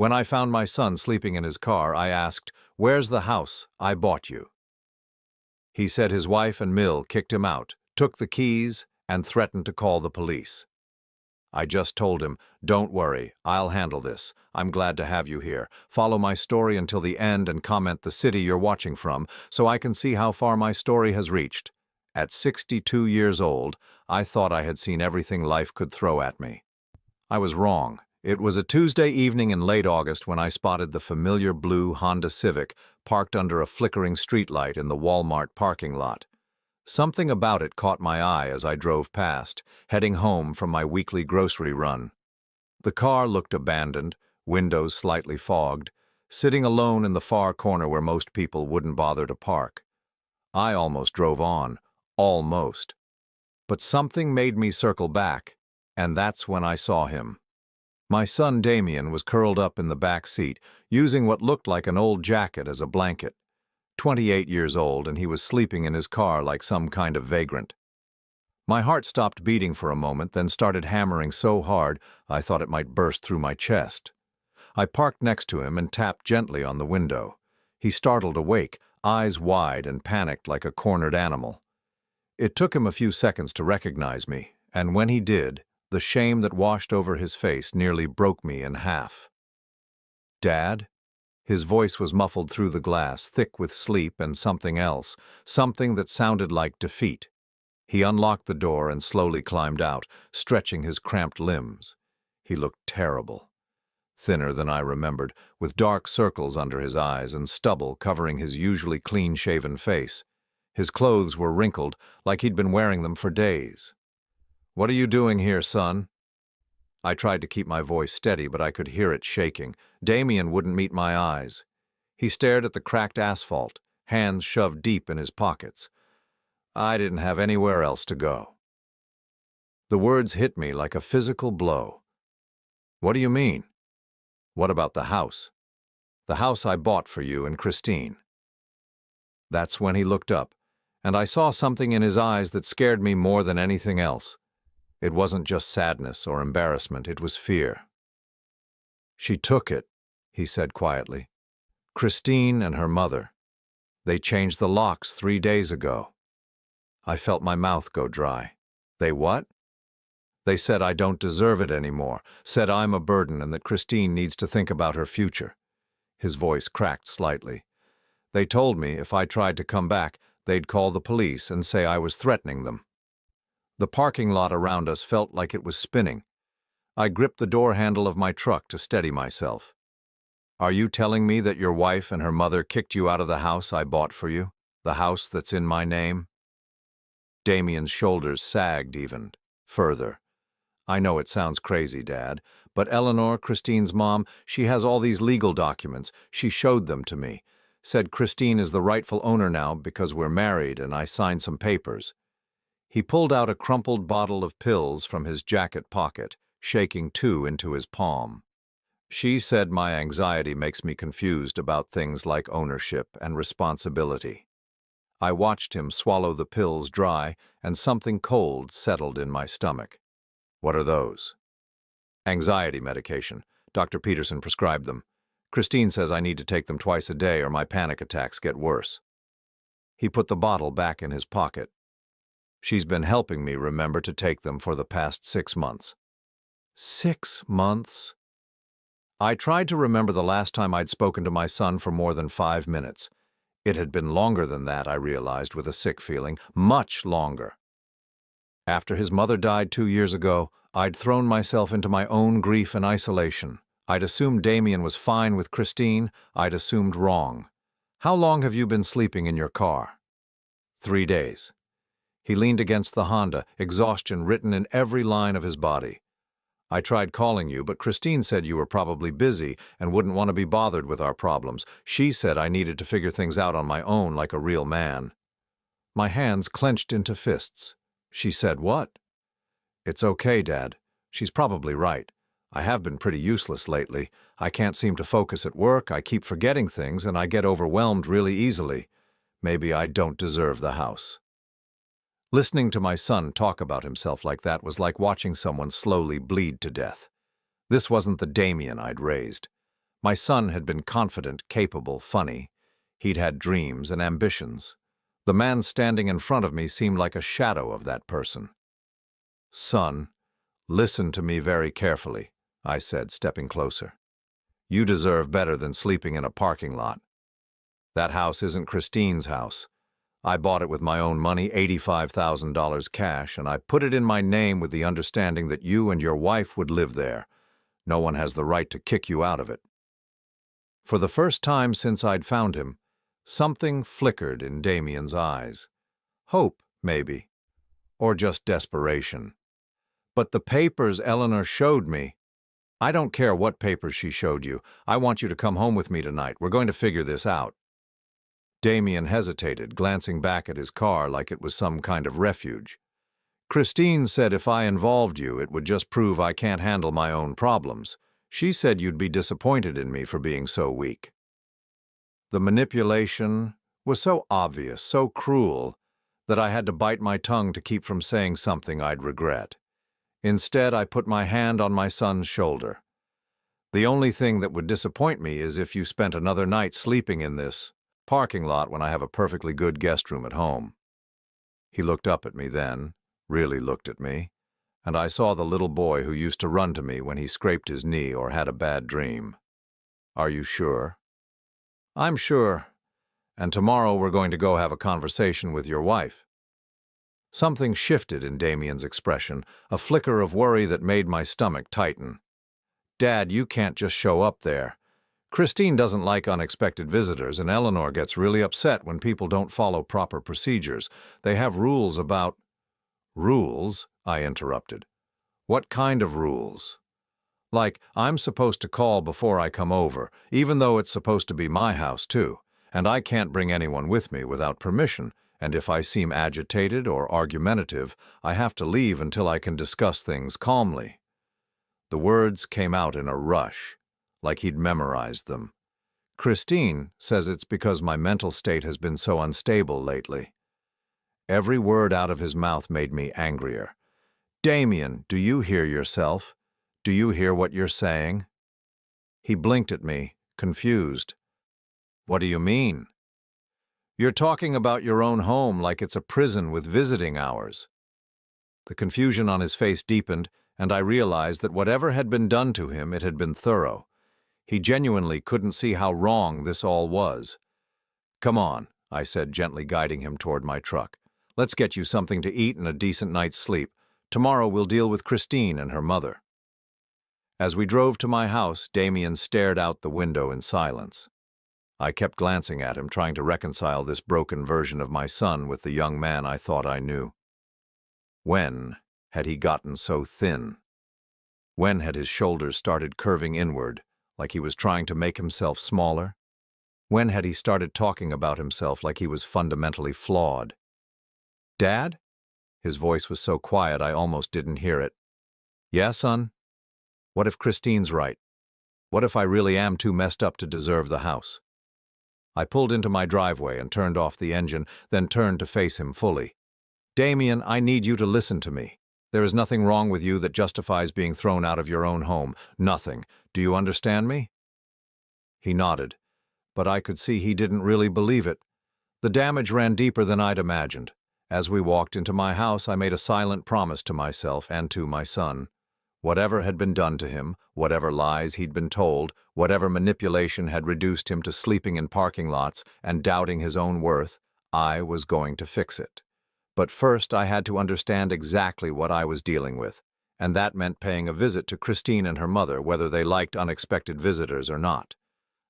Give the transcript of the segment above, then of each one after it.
When I found my son sleeping in his car, I asked, "Where's the house I bought you?" He said his wife and Mill kicked him out, took the keys, and threatened to call the police. I just told him, "Don't worry, I'll handle this. I'm glad to have you here. Follow my story until the end and comment the city you're watching from so I can see how far my story has reached." At 62 years old, I thought I had seen everything life could throw at me. I was wrong. It was a Tuesday evening in late August when I spotted the familiar blue Honda Civic parked under a flickering streetlight in the Walmart parking lot. Something about it caught my eye as I drove past, heading home from my weekly grocery run. The car looked abandoned, windows slightly fogged, sitting alone in the far corner where most people wouldn't bother to park. I almost drove on, almost. But something made me circle back, and that's when I saw him. My son Damien was curled up in the back seat, using what looked like an old jacket as a blanket. 28 years old, and he was sleeping in his car like some kind of vagrant. My heart stopped beating for a moment, then started hammering so hard I thought it might burst through my chest. I parked next to him and tapped gently on the window. He startled awake, eyes wide and panicked like a cornered animal. It took him a few seconds to recognize me, and when he did, the shame that washed over his face nearly broke me in half. "Dad?" His voice was muffled through the glass, thick with sleep and something else, something that sounded like defeat. He unlocked the door and slowly climbed out, stretching his cramped limbs. He looked terrible. Thinner than I remembered, with dark circles under his eyes and stubble covering his usually clean-shaven face. His clothes were wrinkled, like he'd been wearing them for days. "What are you doing here, son?" I tried to keep my voice steady, but I could hear it shaking. Damien wouldn't meet my eyes. He stared at the cracked asphalt, hands shoved deep in his pockets. I didn't have anywhere else to go. The words hit me like a physical blow. "What do you mean?" "What about the house? The house I bought for you and Christine." That's when he looked up, and I saw something in his eyes that scared me more than anything else. It wasn't just sadness or embarrassment, it was fear. "She took it," he said quietly. "Christine and her mother. They changed the locks 3 days ago." I felt my mouth go dry. "They what?" "They said I don't deserve it anymore, said I'm a burden and that Christine needs to think about her future." His voice cracked slightly. "They told me if I tried to come back, they'd call the police and say I was threatening them." The parking lot around us felt like it was spinning. I gripped the door handle of my truck to steady myself. "Are you telling me that your wife and her mother kicked you out of the house I bought for you? The house that's in my name?" Damien's shoulders sagged even further. "I know it sounds crazy, Dad, but Eleanor, Christine's mom, she has all these legal documents. She showed them to me. Said Christine is the rightful owner now because we're married and I signed some papers." He pulled out a crumpled bottle of pills from his jacket pocket, shaking 2 into his palm. "She said my anxiety makes me confused about things like ownership and responsibility." I watched him swallow the pills dry, and something cold settled in my stomach. "What are those?" "Anxiety medication. Dr. Peterson prescribed them. Christine says I need to take them twice a day or my panic attacks get worse." He put the bottle back in his pocket. "She's been helping me remember to take them for the past 6 months." 6 months? I tried to remember the last time I'd spoken to my son for more than 5 minutes. It had been longer than that, I realized with a sick feeling, much longer. After his mother died 2 years ago, I'd thrown myself into my own grief and isolation. I'd assumed Damien was fine with Christine. I'd assumed wrong. "How long have you been sleeping in your car?" 3 days. He leaned against the Honda, exhaustion written in every line of his body. "I tried calling you, but Christine said you were probably busy and wouldn't want to be bothered with our problems. She said I needed to figure things out on my own like a real man." My hands clenched into fists. "She said what?" "It's okay, Dad. She's probably right. I have been pretty useless lately. I can't seem to focus at work, I keep forgetting things, and I get overwhelmed really easily. Maybe I don't deserve the house." Listening to my son talk about himself like that was like watching someone slowly bleed to death. This wasn't the Damien I'd raised. My son had been confident, capable, funny. He'd had dreams and ambitions. The man standing in front of me seemed like a shadow of that person. "Son, listen to me very carefully," I said, stepping closer. "You deserve better than sleeping in a parking lot. That house isn't Christine's house. I bought it with my own money, $85,000 cash, and I put it in my name with the understanding that you and your wife would live there. No one has the right to kick you out of it." For the first time since I'd found him, something flickered in Damien's eyes. Hope, maybe, or just desperation. "But the papers Eleanor showed me—" "I don't care what papers she showed you. I want you to come home with me tonight. We're going to figure this out." Damien hesitated, glancing back at his car like it was some kind of refuge. "Christine said if I involved you, it would just prove I can't handle my own problems. She said you'd be disappointed in me for being so weak." The manipulation was so obvious, so cruel, that I had to bite my tongue to keep from saying something I'd regret. Instead, I put my hand on my son's shoulder. "The only thing that would disappoint me is if you spent another night sleeping in this parking lot when I have a perfectly good guest room at home." He looked up at me then, really looked at me, and I saw the little boy who used to run to me when he scraped his knee or had a bad dream. "Are you sure?" "I'm sure. And tomorrow we're going to go have a conversation with your wife." Something shifted in Damien's expression, a flicker of worry that made my stomach tighten. "Dad, you can't just show up there. Christine doesn't like unexpected visitors, and Eleanor gets really upset when people don't follow proper procedures. They have rules about—" "Rules?" I interrupted. "What kind of rules?" "Like, I'm supposed to call before I come over, even though it's supposed to be my house too, and I can't bring anyone with me without permission, and if I seem agitated or argumentative, I have to leave until I can discuss things calmly." The words came out in a rush, like he'd memorized them. "Christine says it's because my mental state has been so unstable lately." Every word out of his mouth made me angrier. "Damien, do you hear yourself? Do you hear what you're saying?" He blinked at me, confused. "What do you mean?" "You're talking about your own home like it's a prison with visiting hours." The confusion on his face deepened, and I realized that whatever had been done to him, it had been thorough. He genuinely couldn't see how wrong this all was. "Come on," I said, gently guiding him toward my truck. "Let's get you something to eat and a decent night's sleep. Tomorrow we'll deal with Christine and her mother." As we drove to my house, Damien stared out the window in silence. I kept glancing at him, trying to reconcile this broken version of my son with the young man I thought I knew. When had he gotten so thin? When had his shoulders started curving inward, like he was trying to make himself smaller? When had he started talking about himself like he was fundamentally flawed? "Dad?" His voice was so quiet I almost didn't hear it. "Yeah, son? What if Christine's right? What if I really am too messed up to deserve the house?" I pulled into my driveway and turned off the engine, then turned to face him fully. "Damien, I need you to listen to me. There is nothing wrong with you that justifies being thrown out of your own home. Nothing. Do you understand me?" He nodded, but I could see he didn't really believe it. The damage ran deeper than I'd imagined. As we walked into my house, I made a silent promise to myself and to my son. Whatever had been done to him, whatever lies he'd been told, whatever manipulation had reduced him to sleeping in parking lots and doubting his own worth, I was going to fix it. But first I had to understand exactly what I was dealing with, and that meant paying a visit to Christine and her mother, whether they liked unexpected visitors or not.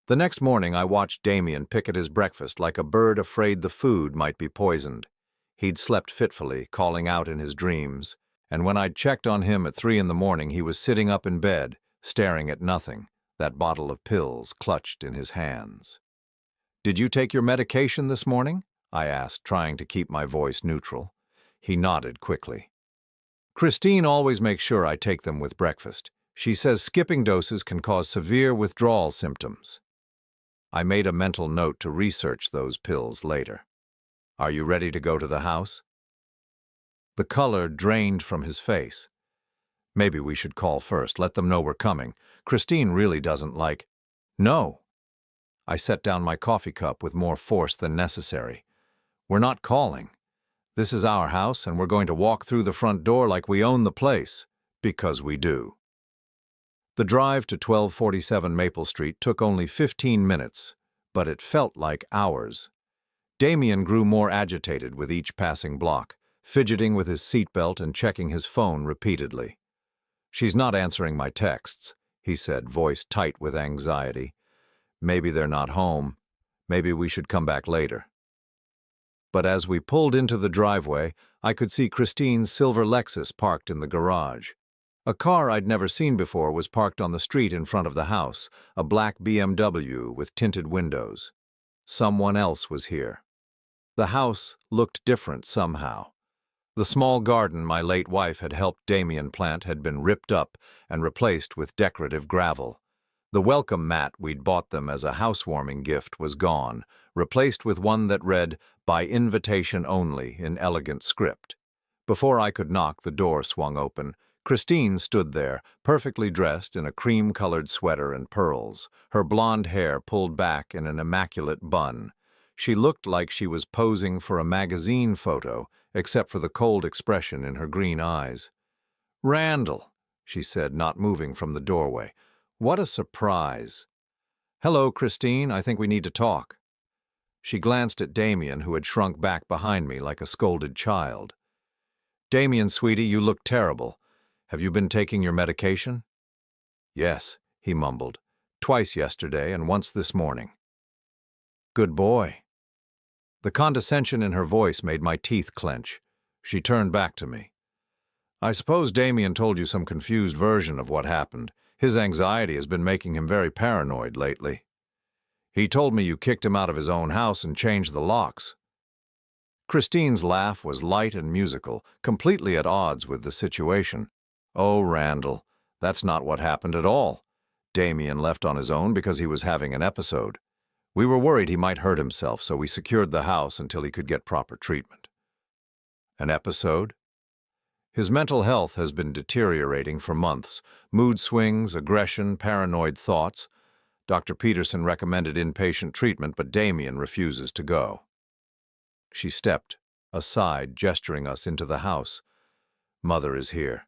The next morning I watched Damien pick at his breakfast like a bird afraid the food might be poisoned. He'd slept fitfully, calling out in his dreams, and when I'd checked on him at 3 in the morning, he was sitting up in bed, staring at nothing, that bottle of pills clutched in his hands. "Did you take your medication this morning?" I asked, trying to keep my voice neutral. He nodded quickly. "Christine always makes sure I take them with breakfast. She says skipping doses can cause severe withdrawal symptoms." I made a mental note to research those pills later. "Are you ready to go to the house?" The color drained from his face. "Maybe we should call first, let them know we're coming. Christine really doesn't like—" No. I set down my coffee cup with more force than necessary. We're not calling. This is our house, and we're going to walk through the front door like we own the place, because we do. The drive to 1247 Maple Street took only 15 minutes, but it felt like hours. Damien grew more agitated with each passing block, fidgeting with his seatbelt and checking his phone repeatedly. "She's not answering my texts," he said, voice tight with anxiety. "Maybe they're not home. Maybe we should come back later." But as we pulled into the driveway, I could see Christine's silver Lexus parked in the garage. A car I'd never seen before was parked on the street in front of the house, a black BMW with tinted windows. Someone else was here. The house looked different somehow. The small garden my late wife had helped Damien plant had been ripped up and replaced with decorative gravel. The welcome mat we'd bought them as a housewarming gift was gone, replaced with one that read, "By invitation only," in elegant script. Before I could knock, the door swung open. Christine stood there, perfectly dressed in a cream-colored sweater and pearls, her blonde hair pulled back in an immaculate bun. She looked like she was posing for a magazine photo, except for the cold expression in her green eyes. "Randall," she said, not moving from the doorway. "What a surprise." "Hello, Christine, I think we need to talk." She glanced at Damien, who had shrunk back behind me like a scolded child. "Damien, sweetie, you look terrible. Have you been taking your medication?" "Yes," he mumbled. "Twice yesterday and once this morning." "Good boy." The condescension in her voice made my teeth clench. She turned back to me. "I suppose Damien told you some confused version of what happened. His anxiety has been making him very paranoid lately. He told me you kicked him out of his own house and changed the locks." Christine's laugh was light and musical, completely at odds with the situation. "Oh, Randall, that's not what happened at all. Damien left on his own because he was having an episode. We were worried he might hurt himself, so we secured the house until he could get proper treatment." "An episode?" "His mental health has been deteriorating for months. Mood swings, aggression, paranoid thoughts. Dr. Peterson recommended inpatient treatment, but Damien refuses to go." She stepped aside, gesturing us into the house. "Mother is here.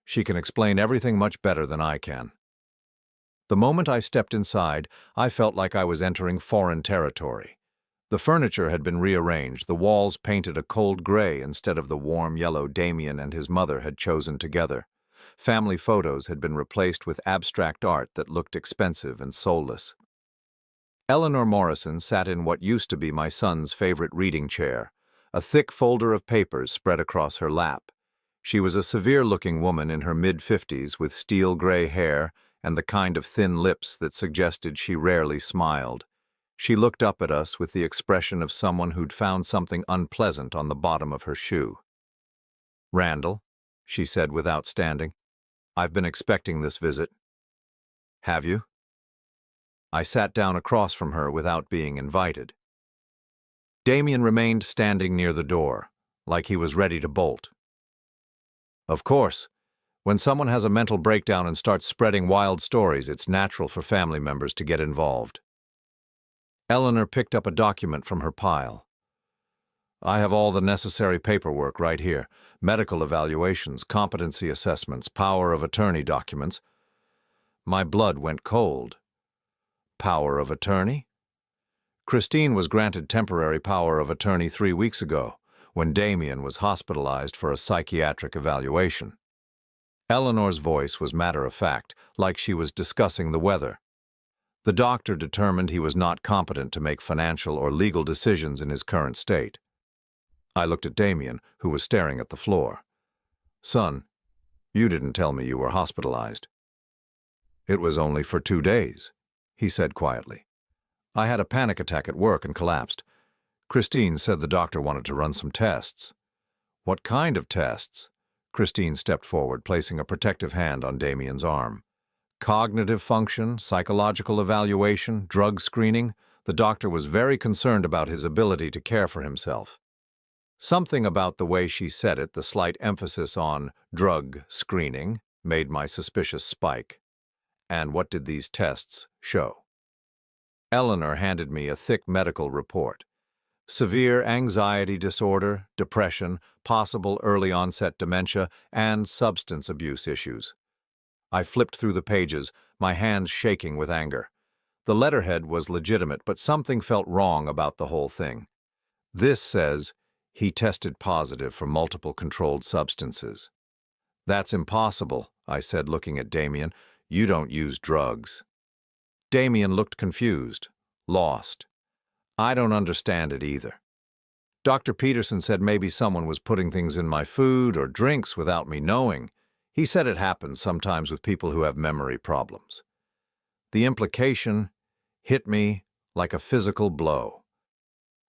She can explain everything much better than I can." The moment I stepped inside, I felt like I was entering foreign territory. The furniture had been rearranged, the walls painted a cold gray instead of the warm yellow Damien and his mother had chosen together. Family photos had been replaced with abstract art that looked expensive and soulless. Eleanor Morrison sat in what used to be my son's favorite reading chair, a thick folder of papers spread across her lap. She was a severe-looking woman in her mid-50s with steel-gray hair and the kind of thin lips that suggested she rarely smiled. She looked up at us with the expression of someone who'd found something unpleasant on the bottom of her shoe. "Randall," she said without standing, "I've been expecting this visit." "Have you?" I sat down across from her without being invited. Damien remained standing near the door, like he was ready to bolt. "Of course. When someone has a mental breakdown and starts spreading wild stories, it's natural for family members to get involved." Eleanor picked up a document from her pile. "I have all the necessary paperwork right here. Medical evaluations, competency assessments, power of attorney documents." My blood went cold. Power of attorney? Christine was granted temporary power of attorney 3 weeks ago, when Damien was hospitalized for a psychiatric evaluation. Eleanor's voice was matter-of-fact, like she was discussing the weather. The doctor determined he was not competent to make financial or legal decisions in his current state. I looked at Damien, who was staring at the floor. "Son, you didn't tell me you were hospitalized." "It was only for 2 days," he said quietly. "I had a panic attack at work and collapsed. Christine said the doctor wanted to run some tests." "What kind of tests?" Christine stepped forward, placing a protective hand on Damien's arm. "Cognitive function, psychological evaluation, drug screening." The doctor was very concerned about his ability to care for himself. Something about the way she said it, the slight emphasis on drug screening, made my suspicious spike. And what did these tests show? Eleanor handed me a thick medical report. Severe anxiety disorder, depression, possible early-onset dementia, and substance abuse issues. I flipped through the pages, my hands shaking with anger. The letterhead was legitimate, but something felt wrong about the whole thing. This says, he tested positive for multiple controlled substances. That's impossible, I said, looking at Damien. You don't use drugs. Damien looked confused, lost. I don't understand it either. Dr. Peterson said maybe someone was putting things in my food or drinks without me knowing. He said it happens sometimes with people who have memory problems. The implication hit me like a physical blow.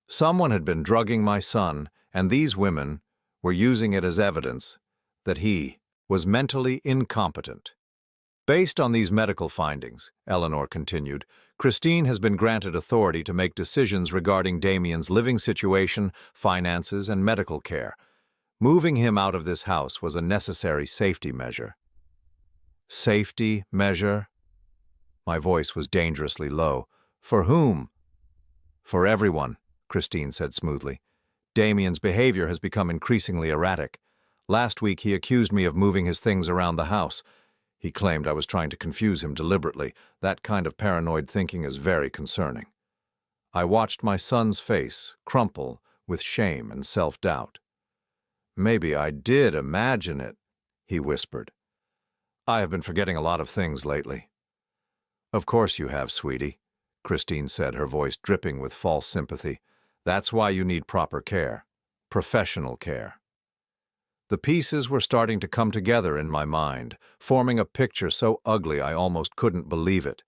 Someone had been drugging my son, and these women were using it as evidence that he was mentally incompetent. Based on these medical findings, Eleanor continued, Christine has been granted authority to make decisions regarding Damien's living situation, finances, and medical care. Moving him out of this house was a necessary safety measure. Safety measure? My voice was dangerously low. For whom? For everyone, Christine said smoothly. Damien's behavior has become increasingly erratic. Last week he accused me of moving his things around the house. He claimed I was trying to confuse him deliberately. That kind of paranoid thinking is very concerning. I watched my son's face crumple with shame and self-doubt. Maybe I did imagine it, he whispered. I have been forgetting a lot of things lately. Of course you have, sweetie, Christine said, her voice dripping with false sympathy. That's why you need proper care, professional care. The pieces were starting to come together in my mind, forming a picture so ugly I almost couldn't believe it.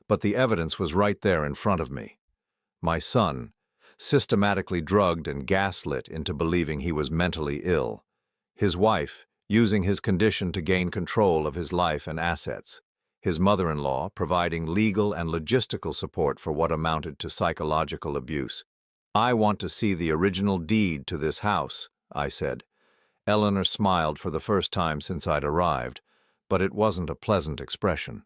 But the evidence was right there in front of me. My son, systematically drugged and gaslit into believing he was mentally ill. His wife, using his condition to gain control of his life and assets. His mother-in-law providing legal and logistical support for what amounted to psychological abuse. I want to see the original deed to this house, I said. Eleanor smiled for the first time since I'd arrived, but it wasn't a pleasant expression.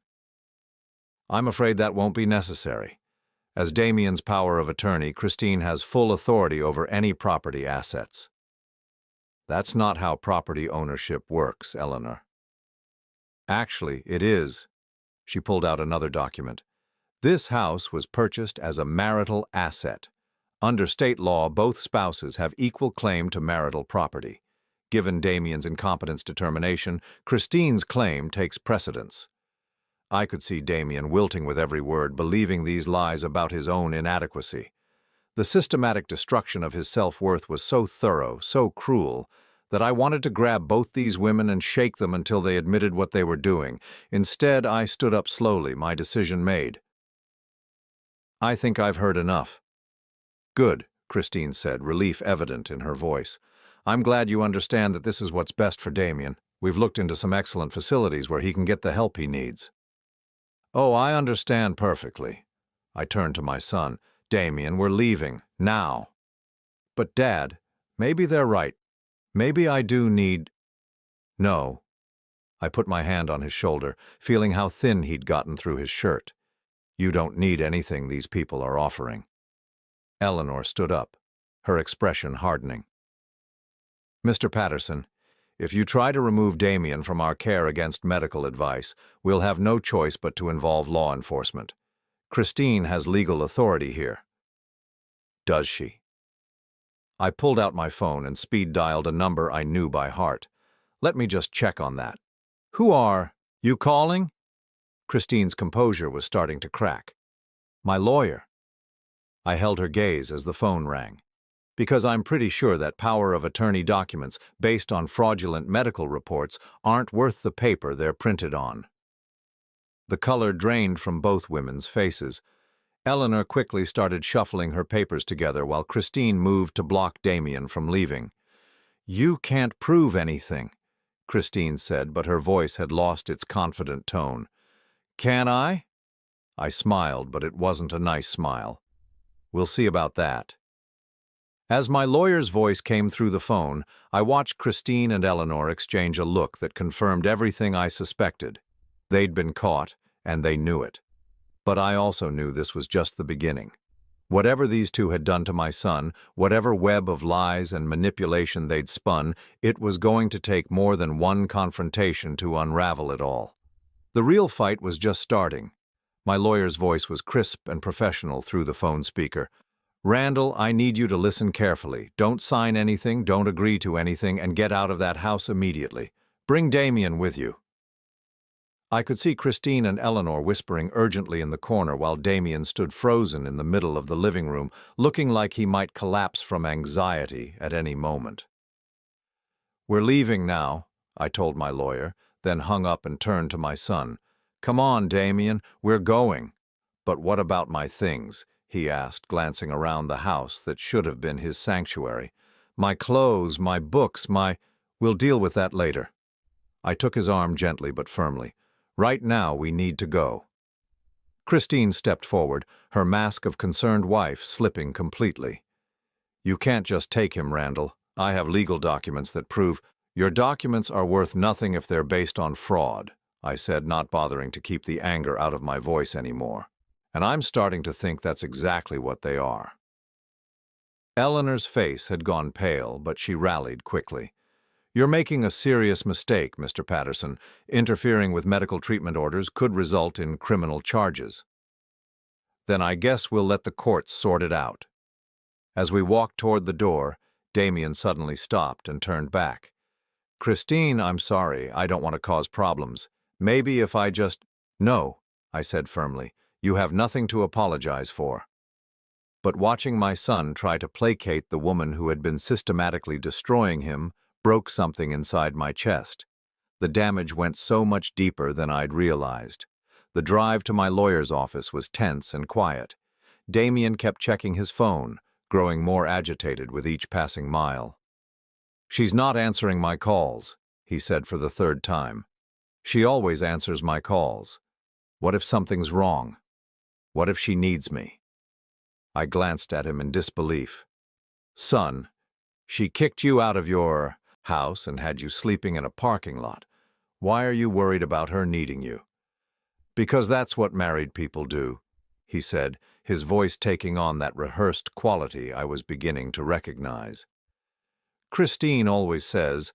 I'm afraid that won't be necessary. As Damien's power of attorney, Christine has full authority over any property assets. That's not how property ownership works, Eleanor. Actually, it is. She pulled out another document. This house was purchased as a marital asset. Under state law, both spouses have equal claim to marital property. Given Damien's incompetence determination, Christine's claim takes precedence. I could see Damien wilting with every word, believing these lies about his own inadequacy. The systematic destruction of his self-worth was so thorough, so cruel, that I wanted to grab both these women and shake them until they admitted what they were doing. Instead, I stood up slowly, my decision made. I think I've heard enough. Good, Christine said, relief evident in her voice. I'm glad you understand that this is what's best for Damien. We've looked into some excellent facilities where he can get the help he needs. Oh, I understand perfectly. I turned to my son. Damien, we're leaving, now. But Dad, maybe they're right. Maybe I do need... No. I put my hand on his shoulder, feeling how thin he'd gotten through his shirt. You don't need anything these people are offering. Eleanor stood up, her expression hardening. Mr. Patterson, if you try to remove Damien from our care against medical advice, we'll have no choice but to involve law enforcement. Christine has legal authority here. Does she? I pulled out my phone and speed-dialed a number I knew by heart. Let me just check on that. Who are you calling? Christine's composure was starting to crack. My lawyer. I held her gaze as the phone rang. Because I'm pretty sure that power of attorney documents based on fraudulent medical reports aren't worth the paper they're printed on. The color drained from both women's faces. Eleanor quickly started shuffling her papers together while Christine moved to block Damien from leaving. You can't prove anything, Christine said, but her voice had lost its confident tone. Can I? I smiled, but it wasn't a nice smile. We'll see about that. As my lawyer's voice came through the phone, I watched Christine and Eleanor exchange a look that confirmed everything I suspected. They'd been caught, and they knew it. But I also knew this was just the beginning. Whatever these two had done to my son, whatever web of lies and manipulation they'd spun, it was going to take more than one confrontation to unravel it all. The real fight was just starting. My lawyer's voice was crisp and professional through the phone speaker. "Randall, I need you to listen carefully. Don't sign anything, don't agree to anything, and get out of that house immediately. Bring Damien with you." I could see Christine and Eleanor whispering urgently in the corner while Damien stood frozen in the middle of the living room, looking like he might collapse from anxiety at any moment. "We're leaving now," I told my lawyer, then hung up and turned to my son. "Come on, Damien, we're going." "But what about my things?" he asked, glancing around the house that should have been his sanctuary. "My clothes, my books, We'll deal with that later." I took his arm gently but firmly. "Right now, we need to go." Christine stepped forward, her mask of concerned wife slipping completely. "You can't just take him, Randall. I have legal documents that prove—" "Your documents are worth nothing if they're based on fraud," I said, not bothering to keep the anger out of my voice anymore. "And I'm starting to think that's exactly what they are." Eleanor's face had gone pale, but she rallied quickly. "You're making a serious mistake, Mr. Patterson. Interfering with medical treatment orders could result in criminal charges." "Then I guess we'll let the courts sort it out." As we walked toward the door, Damien suddenly stopped and turned back. "Christine, I'm sorry. I don't want to cause problems. Maybe if I just—" "No," I said firmly. "You have nothing to apologize for." But watching my son try to placate the woman who had been systematically destroying him broke something inside my chest. The damage went so much deeper than I'd realized. The drive to my lawyer's office was tense and quiet. Damien kept checking his phone, growing more agitated with each passing mile. "She's not answering my calls," he said for the third time. "She always answers my calls. What if something's wrong? What if she needs me?" I glanced at him in disbelief. "Son, she kicked you out of your house and had you sleeping in a parking lot. Why are you worried about her needing you?" "Because that's what married people do," he said, his voice taking on that rehearsed quality I was beginning to recognize. "Christine always says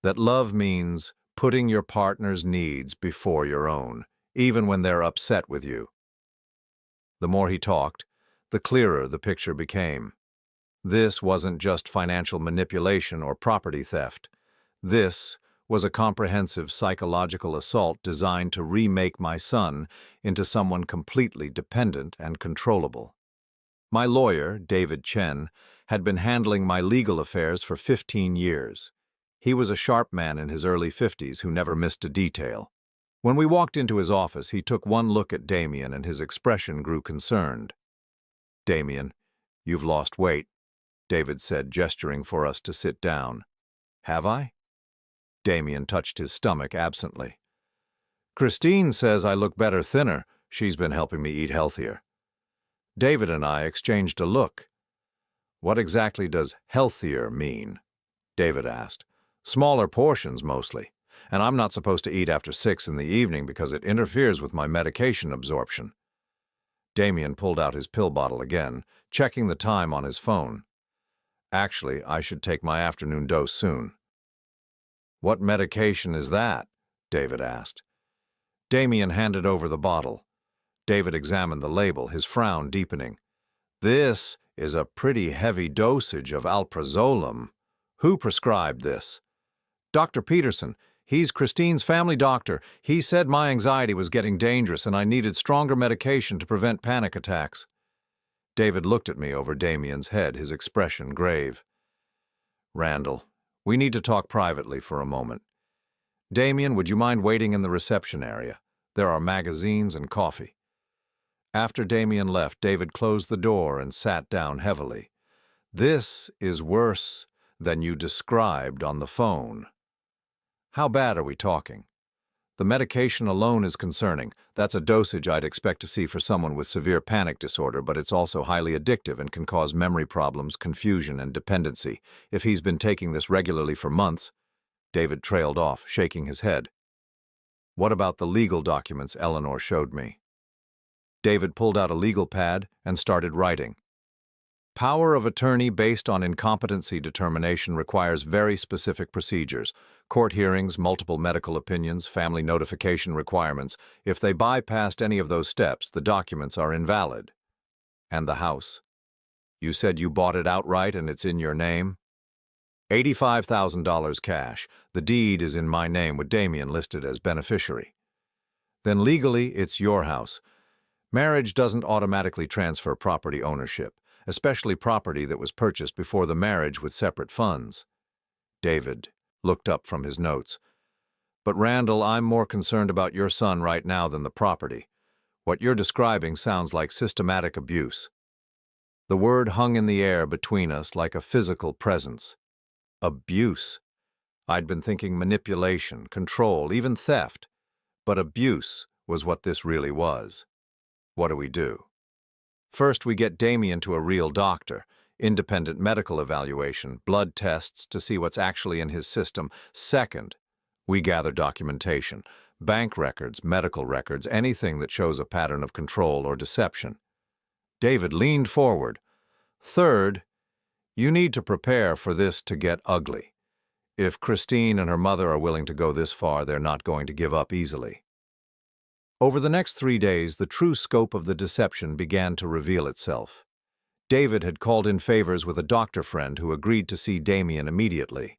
that love means putting your partner's needs before your own, even when they're upset with you." The more he talked, the clearer the picture became. This wasn't just financial manipulation or property theft. This was a comprehensive psychological assault designed to remake my son into someone completely dependent and controllable. My lawyer, David Chen, had been handling my legal affairs for 15 years. He was a sharp man in his early 50s who never missed a detail. When we walked into his office, he took one look at Damien and his expression grew concerned. "Damien, you've lost weight," David said, gesturing for us to sit down. "Have I?" Damien touched his stomach absently. "Christine says I look better thinner. She's been helping me eat healthier." David and I exchanged a look. "What exactly does healthier mean?" David asked. "Smaller portions, mostly. And I'm not supposed to eat after 6 in the evening because it interferes with my medication absorption." Damien pulled out his pill bottle again, checking the time on his phone. "Actually, I should take my afternoon dose soon." "What medication is that?" David asked. Damien handed over the bottle. David examined the label, his frown deepening. "This is a pretty heavy dosage of alprazolam. Who prescribed this?" "Dr. Peterson. He's Christine's family doctor. He said my anxiety was getting dangerous and I needed stronger medication to prevent panic attacks." David looked at me over Damien's head, his expression grave. "Randall, we need to talk privately for a moment. Damien, would you mind waiting in the reception area? There are magazines and coffee." After Damien left, David closed the door and sat down heavily. "This is worse than you described on the phone." "How bad are we talking?" "The medication alone is concerning. That's a dosage I'd expect to see for someone with severe panic disorder, but it's also highly addictive and can cause memory problems, confusion, and dependency. If he's been taking this regularly for months—" David trailed off, shaking his head. "What about the legal documents Eleanor showed me?" David pulled out a legal pad and started writing. Power of attorney based on incompetency determination requires very specific procedures. Court hearings, multiple medical opinions, family notification requirements. If they bypassed any of those steps, the documents are invalid. And the house? You said you bought it outright and it's in your name? $85,000 cash. The deed is in my name with Damien listed as beneficiary. Then legally, it's your house. Marriage doesn't automatically transfer property ownership, especially property that was purchased before the marriage with separate funds. David looked up from his notes. But Randall, I'm more concerned about your son right now than the property. What you're describing sounds like systematic abuse. The word hung in the air between us like a physical presence. Abuse. I'd been thinking manipulation, control, even theft. But abuse was what this really was. What do we do? First, we get Damien to a real doctor, independent medical evaluation, blood tests to see what's actually in his system. Second, we gather documentation, bank records, medical records, anything that shows a pattern of control or deception. David leaned forward. Third, you need to prepare for this to get ugly. If Christine and her mother are willing to go this far, they're not going to give up easily. Over the next 3 days, the true scope of the deception began to reveal itself. David had called in favors with a doctor friend who agreed to see Damien immediately.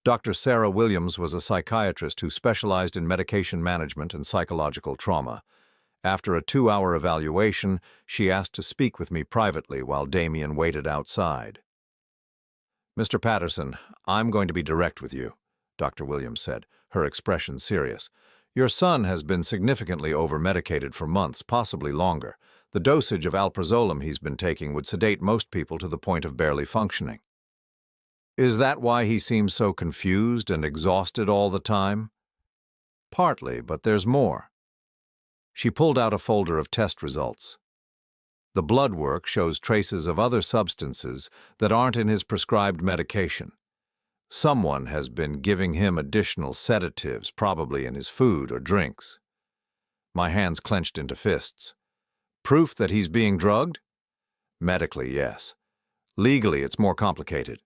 Dr. Sarah Williams was a psychiatrist who specialized in medication management and psychological trauma. After a 2-hour evaluation, she asked to speak with me privately while Damien waited outside. Mr. Patterson, I'm going to be direct with you, Dr. Williams said, her expression serious. Your son has been significantly over-medicated for months, possibly longer. The dosage of alprazolam he's been taking would sedate most people to the point of barely functioning. Is that why he seems so confused and exhausted all the time? Partly, but there's more. She pulled out a folder of test results. The blood work shows traces of other substances that aren't in his prescribed medication. Someone has been giving him additional sedatives, probably in his food or drinks. My hands clenched into fists. Proof that he's being drugged? Medically, yes. Legally, it's more complicated.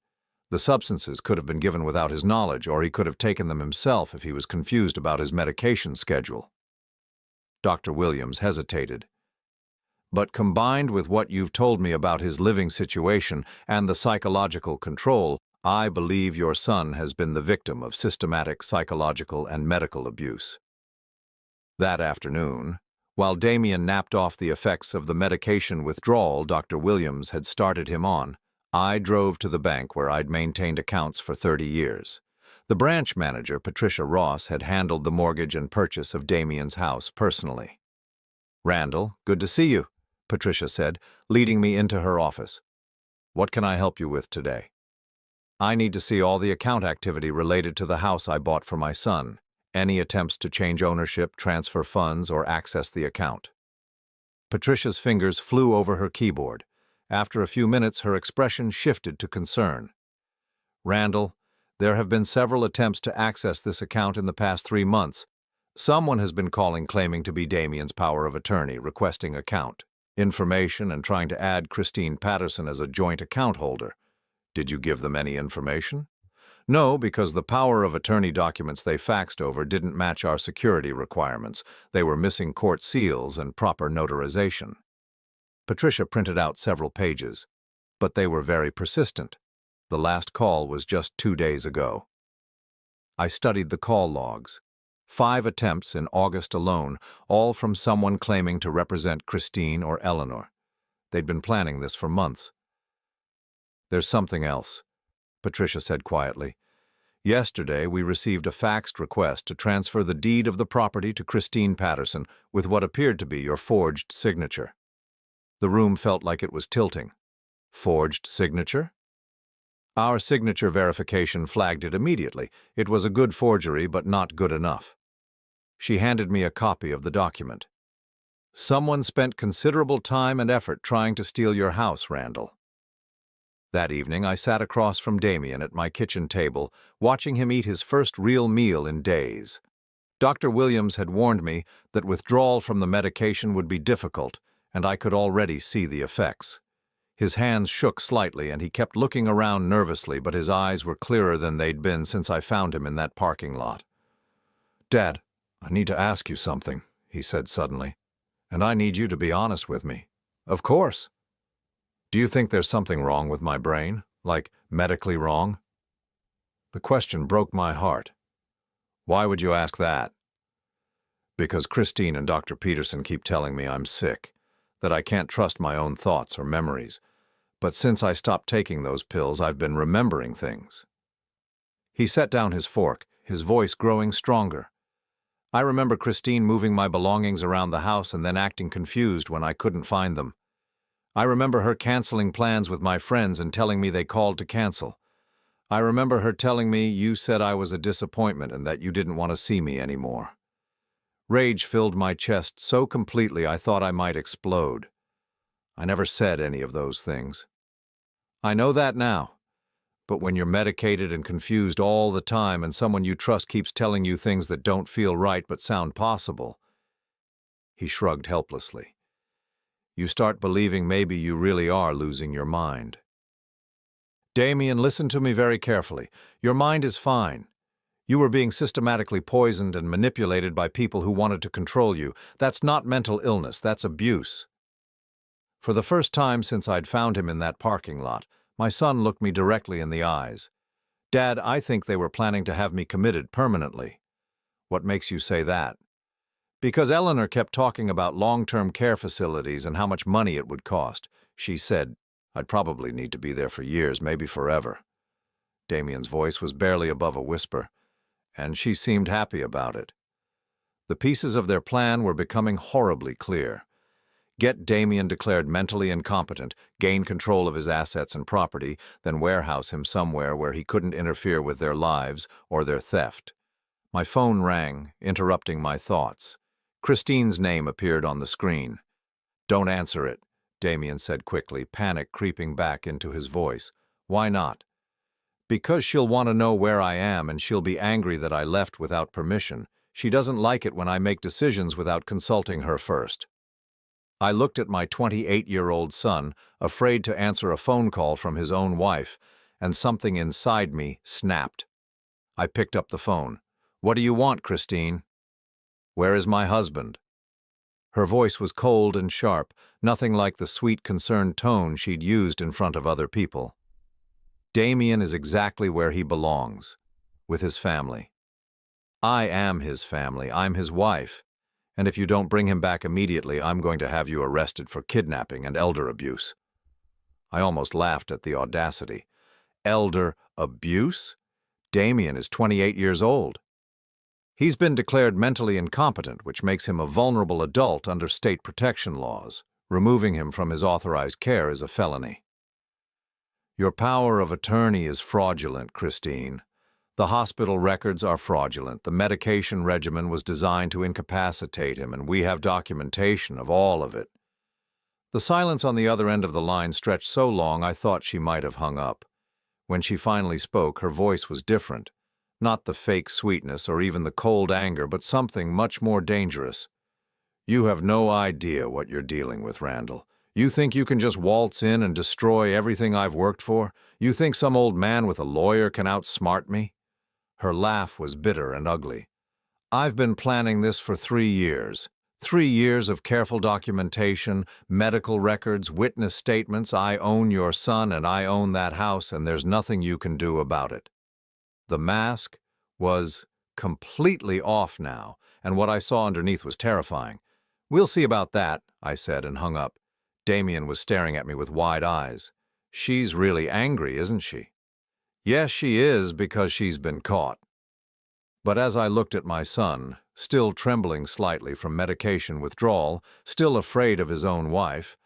The substances could have been given without his knowledge, or he could have taken them himself if he was confused about his medication schedule. Dr. Williams hesitated. But combined with what you've told me about his living situation and the psychological control, I believe your son has been the victim of systematic psychological and medical abuse. That afternoon, while Damien napped off the effects of the medication withdrawal Dr. Williams had started him on, I drove to the bank where I'd maintained accounts for 30 years. The branch manager, Patricia Ross, had handled the mortgage and purchase of Damien's house personally. Randall, good to see you, Patricia said, leading me into her office. What can I help you with today? I need to see all the account activity related to the house I bought for my son. Any attempts to change ownership, transfer funds, or access the account. Patricia's fingers flew over her keyboard. After a few minutes, her expression shifted to concern. Randall, there have been several attempts to access this account in the past 3 months. Someone has been calling claiming to be Damien's power of attorney, requesting account information and trying to add Christine Patterson as a joint account holder. Did you give them any information? No, because the power of attorney documents they faxed over didn't match our security requirements. They were missing court seals and proper notarization. Patricia printed out several pages, but they were very persistent. The last call was just 2 days ago. I studied the call logs. 5 attempts in August alone, all from someone claiming to represent Christine or Eleanor. They'd been planning this for months. There's something else, Patricia said quietly. Yesterday, we received a faxed request to transfer the deed of the property to Christine Patterson with what appeared to be your forged signature. The room felt like it was tilting. Forged signature? Our signature verification flagged it immediately. It was a good forgery, but not good enough. She handed me a copy of the document. Someone spent considerable time and effort trying to steal your house, Randall. That evening, I sat across from Damien at my kitchen table, watching him eat his first real meal in days. Dr. Williams had warned me that withdrawal from the medication would be difficult, and I could already see the effects. His hands shook slightly, and he kept looking around nervously, but his eyes were clearer than they'd been since I found him in that parking lot. "Dad, I need to ask you something," he said suddenly, "and I need you to be honest with me." "Of course." "Do you think there's something wrong with my brain? Like, medically wrong?" The question broke my heart. "Why would you ask that?" "Because Christine and Dr. Peterson keep telling me I'm sick, that I can't trust my own thoughts or memories. But since I stopped taking those pills, I've been remembering things." He set down his fork, his voice growing stronger. "I remember Christine moving my belongings around the house and then acting confused when I couldn't find them. I remember her canceling plans with my friends and telling me they called to cancel. I remember her telling me you said I was a disappointment and that you didn't want to see me anymore." Rage filled my chest so completely I thought I might explode. I never said any of those things. "I know that now. But when you're medicated and confused all the time and someone you trust keeps telling you things that don't feel right but sound possible," he shrugged helplessly, "you start believing maybe you really are losing your mind." "Damien, listen to me very carefully. Your mind is fine. You were being systematically poisoned and manipulated by people who wanted to control you. That's not mental illness, that's abuse." For the first time since I'd found him in that parking lot, my son looked me directly in the eyes. "Dad, I think they were planning to have me committed permanently." "What makes you say that?" "Because Eleanor kept talking about long-term care facilities and how much money it would cost. She said I'd probably need to be there for years, maybe forever." Damien's voice was barely above a whisper, and she seemed happy about it. The pieces of their plan were becoming horribly clear. Get Damien declared mentally incompetent, gain control of his assets and property, then warehouse him somewhere where he couldn't interfere with their lives or their theft. My phone rang, interrupting my thoughts. Christine's name appeared on the screen. "Don't answer it," Damien said quickly, panic creeping back into his voice. "Why not?" "Because she'll want to know where I am and she'll be angry that I left without permission. She doesn't like it when I make decisions without consulting her first." I looked at my 28-year-old son, afraid to answer a phone call from his own wife, and something inside me snapped. I picked up the phone. "What do you want, Christine?" "Where is my husband?" Her voice was cold and sharp, nothing like the sweet, concerned tone she'd used in front of other people. "Damien is exactly where he belongs, with his family. I am his family, I'm his wife. And if you don't bring him back immediately, I'm going to have you arrested for kidnapping and elder abuse." I almost laughed at the audacity. Elder abuse? Damien is 28 years old. He's been declared mentally incompetent, which makes him a vulnerable adult under state protection laws. Removing him from his authorized care is a felony. "Your power of attorney is fraudulent, Christine. The hospital records are fraudulent. The medication regimen was designed to incapacitate him, and we have documentation of all of it." The silence on the other end of the line stretched so long I thought she might have hung up. When she finally spoke, her voice was different. Not the fake sweetness or even the cold anger, but something much more dangerous. "You have no idea what you're dealing with, Randall. You think you can just waltz in and destroy everything I've worked for? You think some old man with a lawyer can outsmart me?" Her laugh was bitter and ugly. "I've been planning this for 3 years. 3 years of careful documentation, medical records, witness statements. I own your son and I own that house, and there's nothing you can do about it." The mask was completely off now, and what I saw underneath was terrifying. "We'll see about that," I said and hung up. Damien was staring at me with wide eyes. "She's really angry, isn't she?" "Yes, she is, because she's been caught." But as I looked at my son, still trembling slightly from medication withdrawal, still afraid of his own wife,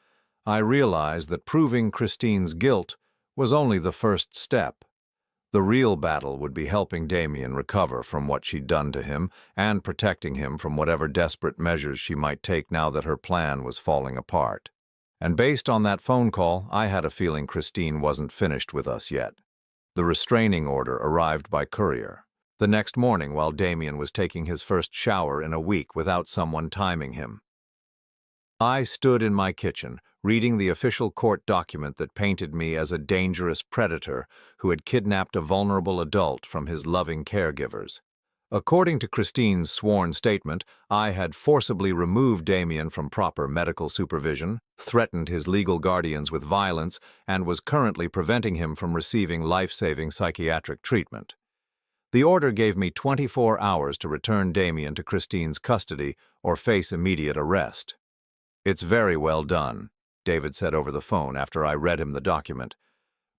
I realized that proving Christine's guilt was only the first step. The real battle would be helping Damien recover from what she'd done to him and protecting him from whatever desperate measures she might take now that her plan was falling apart. And based on that phone call, I had a feeling Christine wasn't finished with us yet. The restraining order arrived by courier the next morning while Damien was taking his first shower in a week without someone timing him. I stood in my kitchen, reading the official court document that painted me as a dangerous predator who had kidnapped a vulnerable adult from his loving caregivers. According to Christine's sworn statement, I had forcibly removed Damien from proper medical supervision, threatened his legal guardians with violence, and was currently preventing him from receiving life-saving psychiatric treatment. The order gave me 24 hours to return Damien to Christine's custody or face immediate arrest. "It's very well done," David said over the phone after I read him the document.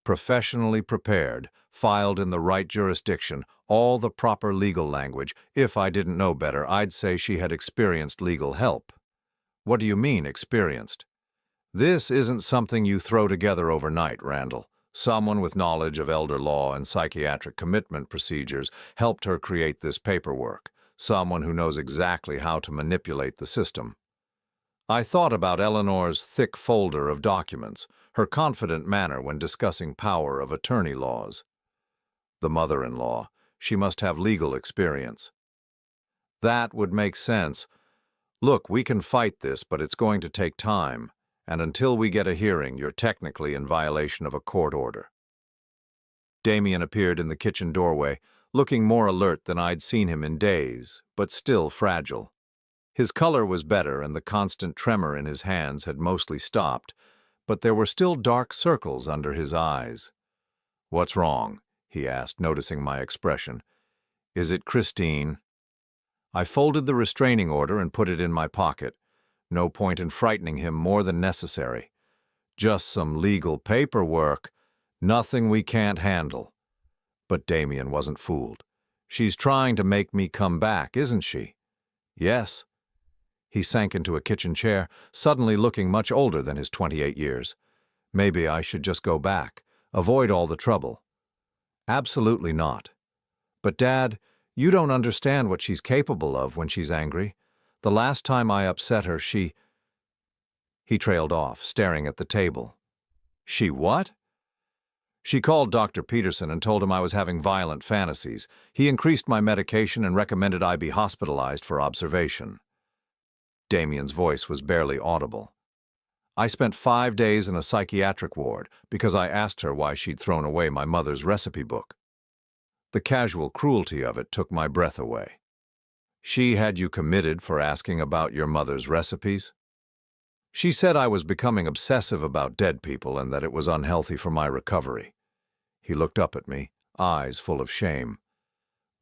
"Professionally prepared, filed in the right jurisdiction, all the proper legal language. If I didn't know better, I'd say she had experienced legal help." "What do you mean, experienced?" "This isn't something you throw together overnight, Randall. Someone with knowledge of elder law and psychiatric commitment procedures helped her create this paperwork. Someone who knows exactly how to manipulate the system." I thought about Eleanor's thick folder of documents, her confident manner when discussing power of attorney laws. The mother-in-law, she must have legal experience. That would make sense. "Look, we can fight this, but it's going to take time, and until we get a hearing, you're technically in violation of a court order." Damien appeared in the kitchen doorway, looking more alert than I'd seen him in days, but still fragile. His color was better and the constant tremor in his hands had mostly stopped, but there were still dark circles under his eyes. "What's wrong?" he asked, noticing my expression. "Is it Christine?" I folded the restraining order and put it in my pocket. No point in frightening him more than necessary. Just some legal paperwork. Nothing we can't handle. But Damien wasn't fooled. "She's trying to make me come back, isn't she?" "Yes." He sank into a kitchen chair, suddenly looking much older than his 28 years. "Maybe I should just go back, avoid all the trouble." "Absolutely not." "But Dad, you don't understand what she's capable of when she's angry. The last time I upset her, she—" He trailed off, staring at the table. "She what?" "She called Dr. Peterson and told him I was having violent fantasies. He increased my medication and recommended I be hospitalized for observation." Damien's voice was barely audible. "I spent 5 days in a psychiatric ward because I asked her why she'd thrown away my mother's recipe book. The casual cruelty of it took my breath away." "She had you committed for asking about your mother's recipes?" "She said I was becoming obsessive about dead people and that it was unhealthy for my recovery." He looked up at me, eyes full of shame.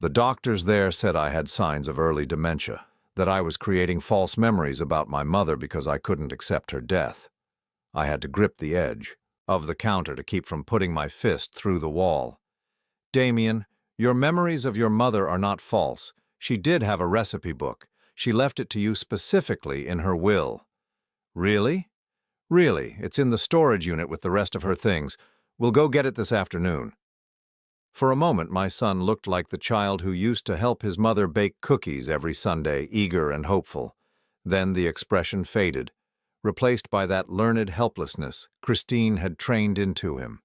"The doctors there said I had signs of early dementia, that I was creating false memories about my mother because I couldn't accept her death. I had to grip the edge of the counter to keep from putting my fist through the wall. Damien, your memories of your mother are not false. She did have a recipe book. She left it to you specifically in her will." "Really?" "Really. It's in the storage unit with the rest of her things. We'll go get it this afternoon." For a moment, my son looked like the child who used to help his mother bake cookies every Sunday, eager and hopeful. Then the expression faded, replaced by that learned helplessness Christine had trained into him.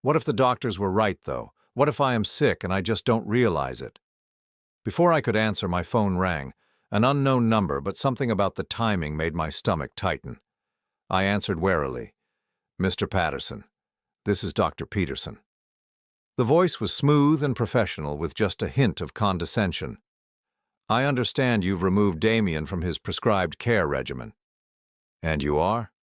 "What if the doctors were right, though? What if I am sick and I just don't realize it?" Before I could answer, my phone rang. An unknown number, but something about the timing made my stomach tighten. I answered warily. "Mr. Patterson, this is Dr. Peterson." The voice was smooth and professional, with just a hint of condescension. "I understand you've removed Damien from his prescribed care regimen." "And you are?"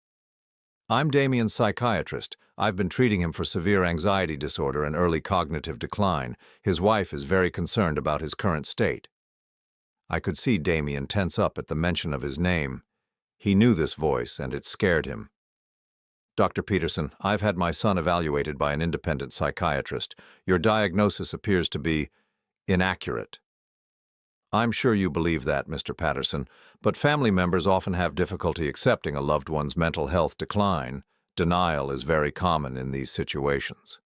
"I'm Damien's psychiatrist. I've been treating him for severe anxiety disorder and early cognitive decline. His wife is very concerned about his current state." I could see Damien tense up at the mention of his name. He knew this voice, and it scared him. "Dr. Peterson, I've had my son evaluated by an independent psychiatrist. Your diagnosis appears to be inaccurate." "I'm sure you believe that, Mr. Patterson, but family members often have difficulty accepting a loved one's mental health decline. Denial is very common in these situations."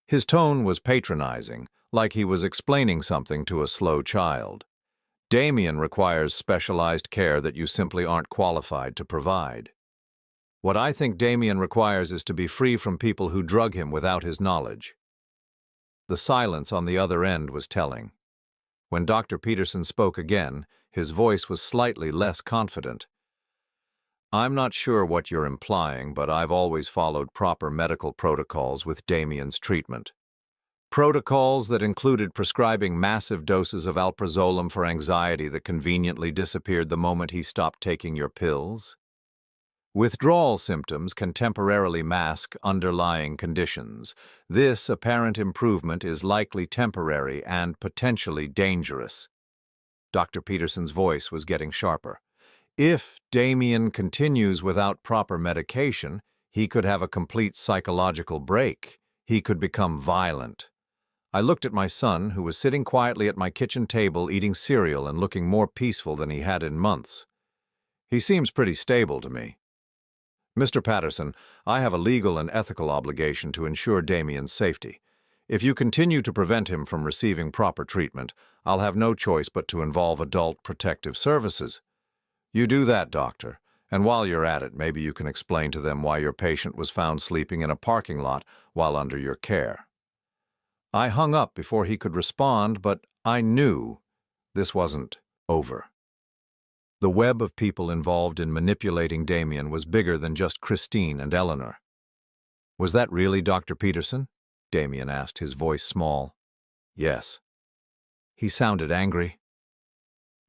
His tone was patronizing, like he was explaining something to a slow child. "Damien requires specialized care that you simply aren't qualified to provide. What I think Damien requires is to be free from people who drug him without his knowledge." The silence on the other end was telling. When Dr. Peterson spoke again, his voice was slightly less confident. I'm not sure what you're implying, but I've always followed proper medical protocols with Damien's treatment. Protocols that included prescribing massive doses of alprazolam for anxiety that conveniently disappeared the moment he stopped taking your pills. Withdrawal symptoms can temporarily mask underlying conditions. This apparent improvement is likely temporary and potentially dangerous. Dr. Peterson's voice was getting sharper. If Damien continues without proper medication, he could have a complete psychological break. He could become violent. I looked at my son, who was sitting quietly at my kitchen table eating cereal and looking more peaceful than he had in months. He seems pretty stable to me. Mr. Patterson, I have a legal and ethical obligation to ensure Damien's safety. If you continue to prevent him from receiving proper treatment, I'll have no choice but to involve adult protective services. You do that, doctor, and while you're at it, maybe you can explain to them why your patient was found sleeping in a parking lot while under your care. I hung up before he could respond, but I knew this wasn't over. The web of people involved in manipulating Damien was bigger than just Christine and Eleanor. Was that really Dr. Peterson? Damien asked, his voice small. Yes. He sounded angry.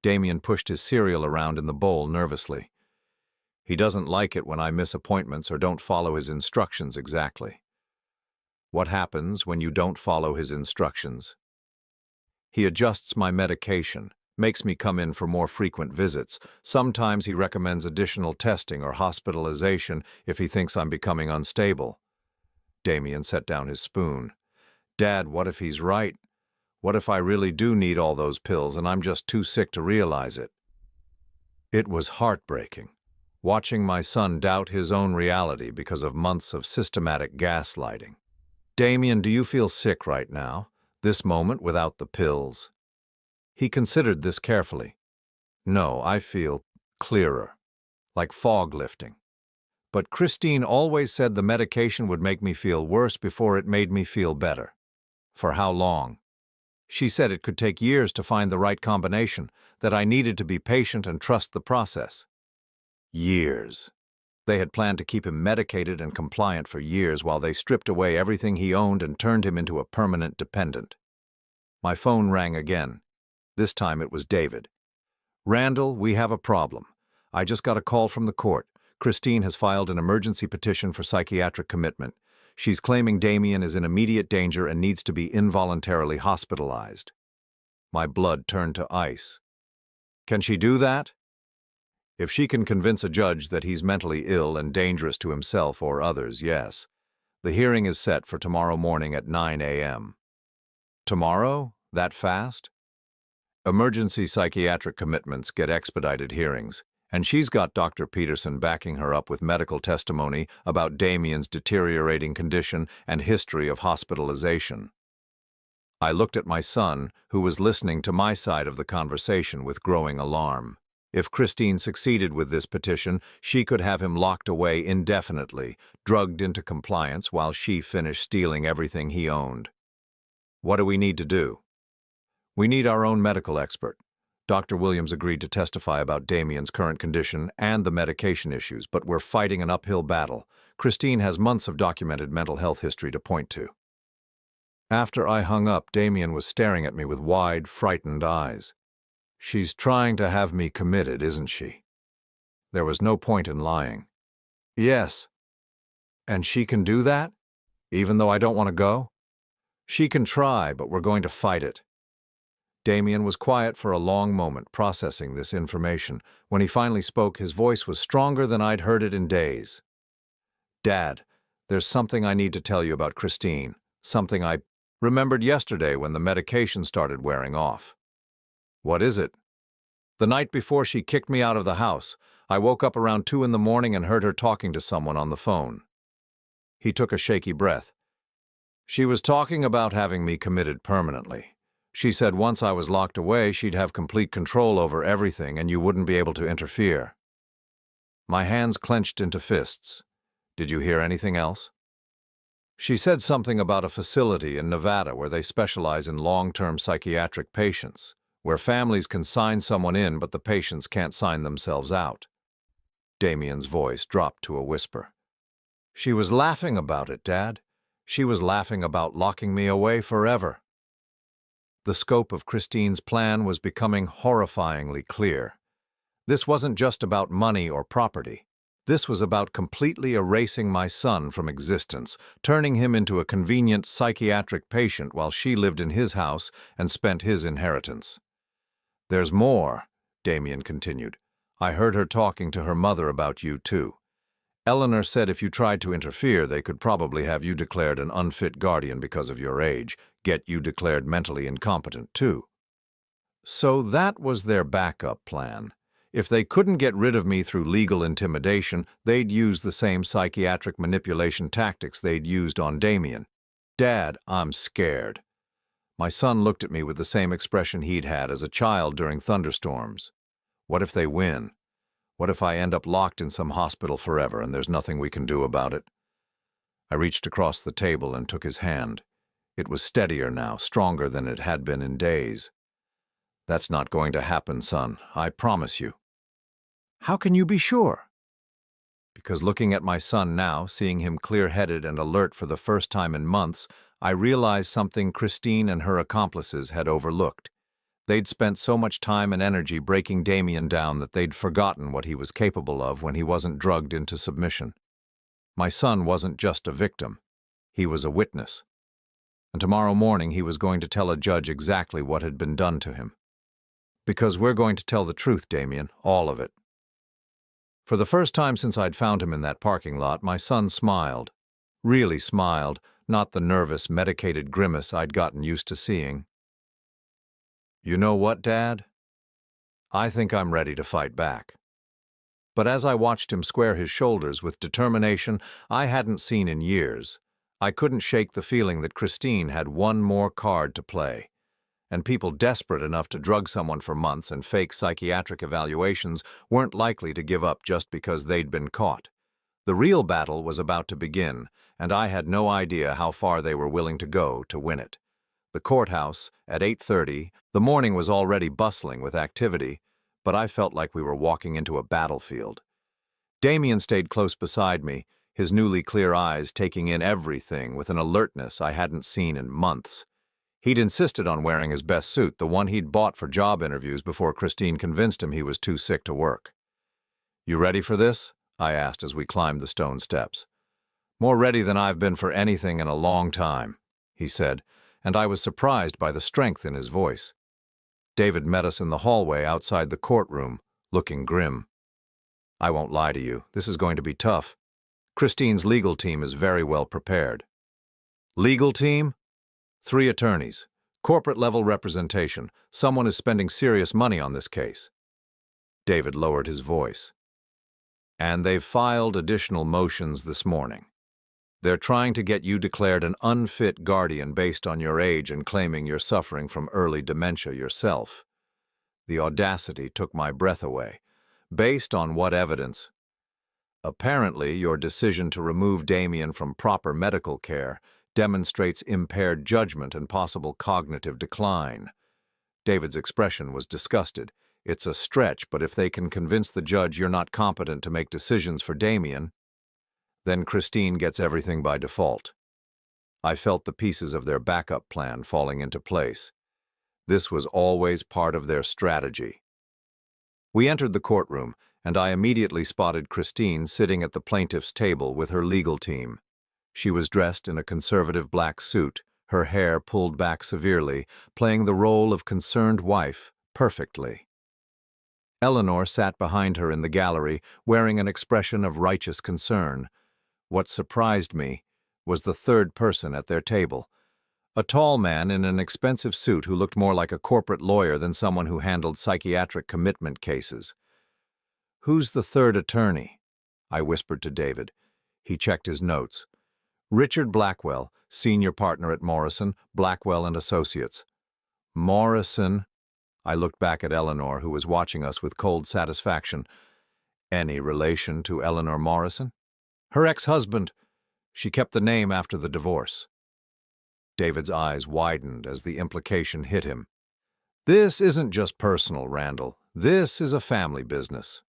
Damien pushed his cereal around in the bowl nervously. He doesn't like it when I miss appointments or don't follow his instructions exactly. What happens when you don't follow his instructions? He adjusts my medication, makes me come in for more frequent visits. Sometimes he recommends additional testing or hospitalization if he thinks I'm becoming unstable. Damien set down his spoon. Dad, what if he's right? What if I really do need all those pills and I'm just too sick to realize it? It was heartbreaking, watching my son doubt his own reality because of months of systematic gaslighting. Damien, do you feel sick right now, this moment without the pills? He considered this carefully. No, I feel clearer, like fog lifting. But Christine always said the medication would make me feel worse before it made me feel better. For how long? She said it could take years to find the right combination, that I needed to be patient and trust the process. Years. They had planned to keep him medicated and compliant for years while they stripped away everything he owned and turned him into a permanent dependent. My phone rang again. This time it was David. Randall, we have a problem. I just got a call from the court. Christine has filed an emergency petition for psychiatric commitment. She's claiming Damien is in immediate danger and needs to be involuntarily hospitalized. My blood turned to ice. Can she do that? If she can convince a judge that he's mentally ill and dangerous to himself or others, yes. The hearing is set for tomorrow morning at 9 a.m. Tomorrow? That fast? Emergency psychiatric commitments get expedited hearings, and she's got Dr. Peterson backing her up with medical testimony about Damien's deteriorating condition and history of hospitalization. I looked at my son, who was listening to my side of the conversation with growing alarm. If Christine succeeded with this petition, she could have him locked away indefinitely, drugged into compliance while she finished stealing everything he owned. What do we need to do? We need our own medical expert. Dr. Williams agreed to testify about Damien's current condition and the medication issues, but we're fighting an uphill battle. Christine has months of documented mental health history to point to. After I hung up, Damien was staring at me with wide, frightened eyes. She's trying to have me committed, isn't she? There was no point in lying. Yes. And she can do that? Even though I don't want to go? She can try, but we're going to fight it. Damien was quiet for a long moment, processing this information. When he finally spoke, his voice was stronger than I'd heard it in days. Dad, there's something I need to tell you about Christine. Something I remembered yesterday when the medication started wearing off. What is it? The night before she kicked me out of the house, I woke up around 2 in the morning and heard her talking to someone on the phone. He took a shaky breath. She was talking about having me committed permanently. She said once I was locked away, she'd have complete control over everything and you wouldn't be able to interfere. My hands clenched into fists. Did you hear anything else? She said something about a facility in Nevada where they specialize in long-term psychiatric patients, where families can sign someone in but the patients can't sign themselves out. Damien's voice dropped to a whisper. She was laughing about it, Dad. She was laughing about locking me away forever. The scope of Christine's plan was becoming horrifyingly clear. This wasn't just about money or property. This was about completely erasing my son from existence, turning him into a convenient psychiatric patient while she lived in his house and spent his inheritance. There's more, Damien continued. I heard her talking to her mother about you, too. Eleanor said if you tried to interfere, they could probably have you declared an unfit guardian because of your age, get you declared mentally incompetent, too. So that was their backup plan. If they couldn't get rid of me through legal intimidation, they'd use the same psychiatric manipulation tactics they'd used on Damien. Dad, I'm scared. My son looked at me with the same expression he'd had as a child during thunderstorms. What if they win? What if I end up locked in some hospital forever and there's nothing we can do about it? I reached across the table and took his hand. It was steadier now, stronger than it had been in days. That's not going to happen, son. I promise you. How can you be sure? Because looking at my son now, seeing him clear-headed and alert for the first time in months, I realized something Christine and her accomplices had overlooked. They'd spent so much time and energy breaking Damien down that they'd forgotten what he was capable of when he wasn't drugged into submission. My son wasn't just a victim. He was a witness. And tomorrow morning he was going to tell a judge exactly what had been done to him. Because we're going to tell the truth, Damien, all of it. For the first time since I'd found him in that parking lot, my son smiled. Really smiled, not the nervous, medicated grimace I'd gotten used to seeing. You know what, Dad? I think I'm ready to fight back. But as I watched him square his shoulders with determination I hadn't seen in years, I couldn't shake the feeling that Christine had one more card to play. And people desperate enough to drug someone for months and fake psychiatric evaluations weren't likely to give up just because they'd been caught. The real battle was about to begin, and I had no idea how far they were willing to go to win it. The courthouse, at 8:30, the morning was already bustling with activity, but I felt like we were walking into a battlefield. Damien stayed close beside me, his newly clear eyes taking in everything with an alertness I hadn't seen in months. He'd insisted on wearing his best suit, the one he'd bought for job interviews before Christine convinced him he was too sick to work. You ready for this? I asked as we climbed the stone steps. More ready than I've been for anything in a long time, he said, and I was surprised by the strength in his voice. David met us in the hallway outside the courtroom, looking grim. I won't lie to you, this is going to be tough. Christine's legal team is very well prepared. Legal team? 3 attorneys. Corporate-level representation. Someone is spending serious money on this case. David lowered his voice. And they've filed additional motions this morning. They're trying to get you declared an unfit guardian based on your age and claiming you're suffering from early dementia yourself. The audacity took my breath away. Based on what evidence? Apparently, your decision to remove Damien from proper medical care demonstrates impaired judgment and possible cognitive decline. David's expression was disgusted. It's a stretch, but if they can convince the judge you're not competent to make decisions for Damien, then Christine gets everything by default. I felt the pieces of their backup plan falling into place. This was always part of their strategy. We entered the courtroom, and I immediately spotted Christine sitting at the plaintiff's table with her legal team. She was dressed in a conservative black suit, her hair pulled back severely, playing the role of concerned wife perfectly. Eleanor sat behind her in the gallery, wearing an expression of righteous concern. What surprised me was the third person at their table, a tall man in an expensive suit who looked more like a corporate lawyer than someone who handled psychiatric commitment cases. Who's the third attorney? I whispered to David. He checked his notes. Richard Blackwell, senior partner at Morrison, Blackwell and Associates. Morrison? I looked back at Eleanor, who was watching us with cold satisfaction. Any relation to Eleanor Morrison? Her ex-husband. She kept the name after the divorce. David's eyes widened as the implication hit him. This isn't just personal, Randall. This is a family business.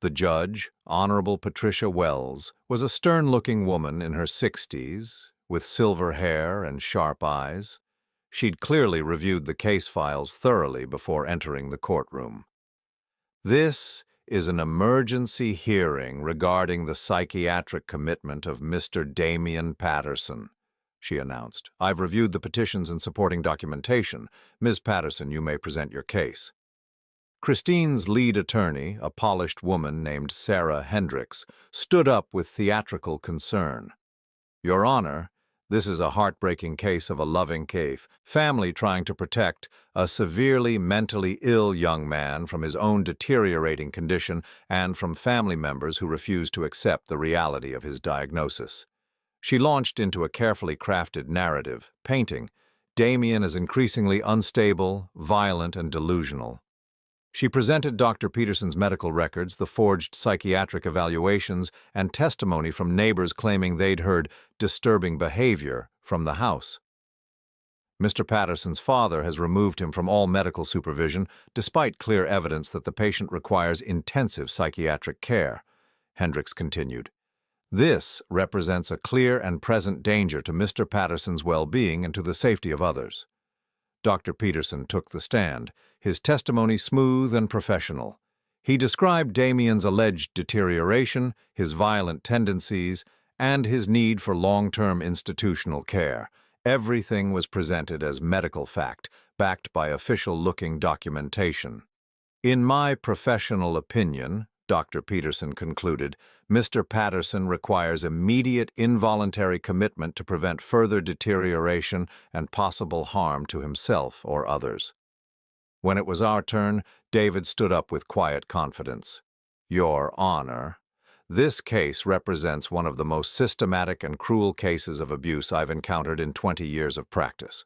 The judge, Honorable Patricia Wells, was a stern-looking woman in her 60s, with silver hair and sharp eyes. She'd clearly reviewed the case files thoroughly before entering the courtroom. "This is an emergency hearing regarding the psychiatric commitment of Mr. Damian Patterson," she announced. "I've reviewed the petitions and supporting documentation. Ms. Patterson, you may present your case." Christine's lead attorney, a polished woman named Sarah Hendricks, stood up with theatrical concern. "Your Honor, this is a heartbreaking case of a loving family trying to protect a severely mentally ill young man from his own deteriorating condition and from family members who refuse to accept the reality of his diagnosis." She launched into a carefully crafted narrative, painting Damian as increasingly unstable, violent, and delusional. She presented Dr. Peterson's medical records, the forged psychiatric evaluations, and testimony from neighbors claiming they'd heard disturbing behavior from the house. "Mr. Patterson's father has removed him from all medical supervision, despite clear evidence that the patient requires intensive psychiatric care," Hendricks continued. "This represents a clear and present danger to Mr. Patterson's well-being and to the safety of others." Dr. Peterson took the stand, his testimony smooth and professional. He described Damian's alleged deterioration, his violent tendencies, and his need for long-term institutional care. Everything was presented as medical fact, backed by official-looking documentation. "In my professional opinion," Dr. Peterson concluded, "Mr. Patterson requires immediate involuntary commitment to prevent further deterioration and possible harm to himself or others." When it was our turn, David stood up with quiet confidence. "Your Honor, this case represents one of the most systematic and cruel cases of abuse I've encountered in 20 years of practice.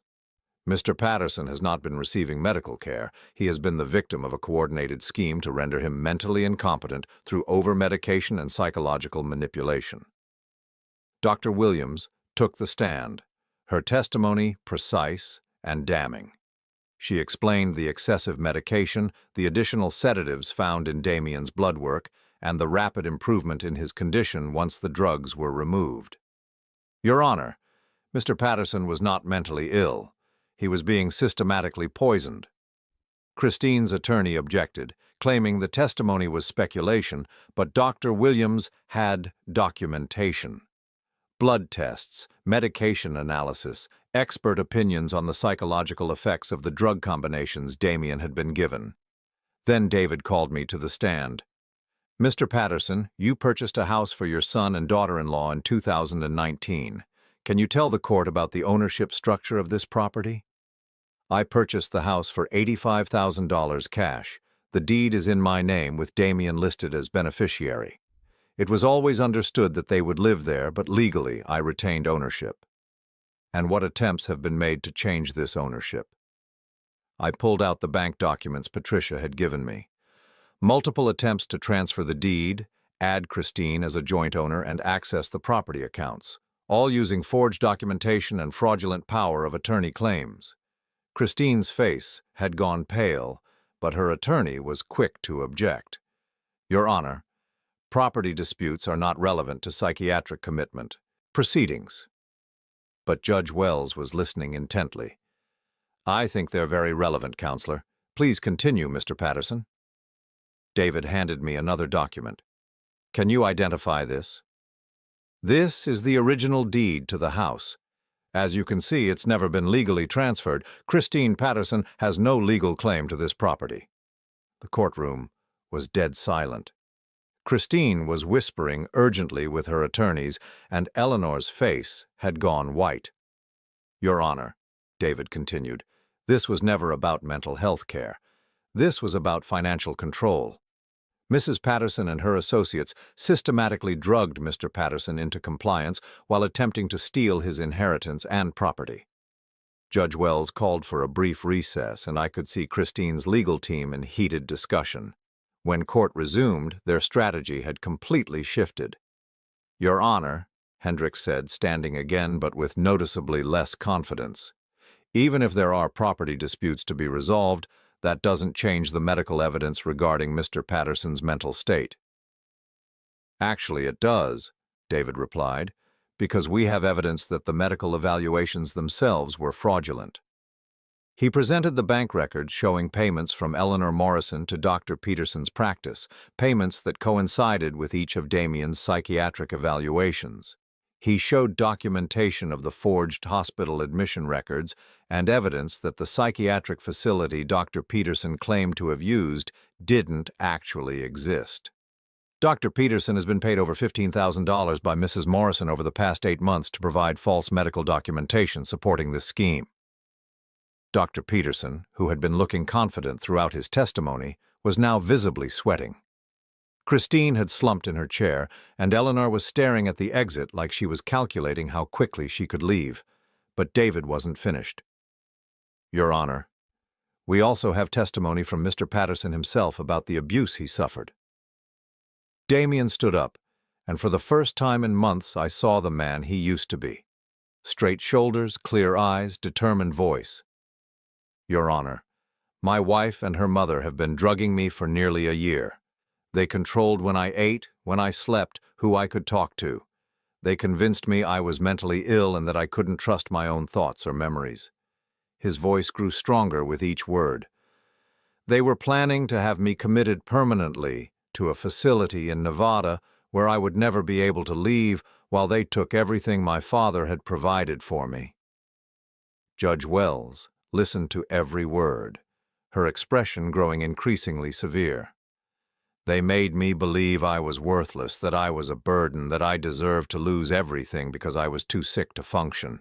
Mr. Patterson has not been receiving medical care. He has been the victim of a coordinated scheme to render him mentally incompetent through over-medication and psychological manipulation." Dr. Williams took the stand, her testimony precise and damning. She explained the excessive medication, the additional sedatives found in Damian's blood work, and the rapid improvement in his condition once the drugs were removed. "Your Honor, Mr. Patterson was not mentally ill. He was being systematically poisoned." Christine's attorney objected, claiming the testimony was speculation, but Dr. Williams had documentation. Blood tests, medication analysis, expert opinions on the psychological effects of the drug combinations Damian had been given. Then David called me to the stand. "Mr. Patterson, you purchased a house for your son and daughter-in-law in 2019. Can you tell the court about the ownership structure of this property?" "I purchased the house for $85,000 cash. The deed is in my name with Damian listed as beneficiary. It was always understood that they would live there, but legally I retained ownership." "And what attempts have been made to change this ownership?" I pulled out the bank documents Patricia had given me. Multiple attempts to transfer the deed, add Christine as a joint owner, and access the property accounts, all using forged documentation and fraudulent power of attorney claims. Christine's face had gone pale, but her attorney was quick to object. "Your Honor, property disputes are not relevant to psychiatric commitment proceedings." But Judge Wells was listening intently. "I think they're very relevant, Counselor. Please continue, Mr. Patterson." David handed me another document. "Can you identify this?" "This is the original deed to the house. As you can see, it's never been legally transferred. Christine Patterson has no legal claim to this property." The courtroom was dead silent. Christine was whispering urgently with her attorneys, and Eleanor's face had gone white. "Your Honor," David continued, "this was never about mental health care. This was about financial control. Mrs. Patterson and her associates systematically drugged Mr. Patterson into compliance while attempting to steal his inheritance and property." Judge Wells called for a brief recess, and I could see Christine's legal team in heated discussion. When court resumed, their strategy had completely shifted. "Your Honor," Hendricks said, standing again but with noticeably less confidence, "even if there are property disputes to be resolved, that doesn't change the medical evidence regarding Mr. Patterson's mental state. Actually, it does, David replied, because we have evidence that the medical evaluations themselves were fraudulent. He presented the bank records showing payments from Eleanor Morrison to Dr. Peterson's practice, payments that coincided with each of Damien's psychiatric evaluations. He showed documentation of the forged hospital admission records and evidence that the psychiatric facility Dr. Peterson claimed to have used didn't actually exist. Dr. Peterson has been paid over $15,000 by Mrs. Morrison over the past 8 months to provide false medical documentation supporting this scheme. Dr. Peterson, who had been looking confident throughout his testimony, was now visibly sweating. Christine had slumped in her chair, and Eleanor was staring at the exit like she was calculating how quickly she could leave. But David wasn't finished. Your Honor, we also have testimony from Mr. Patterson himself about the abuse he suffered. Damien stood up, and for the first time in months I saw the man he used to be. Straight shoulders, clear eyes, determined voice. Your Honor, my wife and her mother have been drugging me for nearly a year. They controlled when I ate, when I slept, who I could talk to. They convinced me I was mentally ill and that I couldn't trust my own thoughts or memories. His voice grew stronger with each word. They were planning to have me committed permanently to a facility in Nevada where I would never be able to leave while they took everything my father had provided for me. Judge Wells listened to every word, her expression growing increasingly severe. They made me believe I was worthless, that I was a burden, that I deserved to lose everything because I was too sick to function.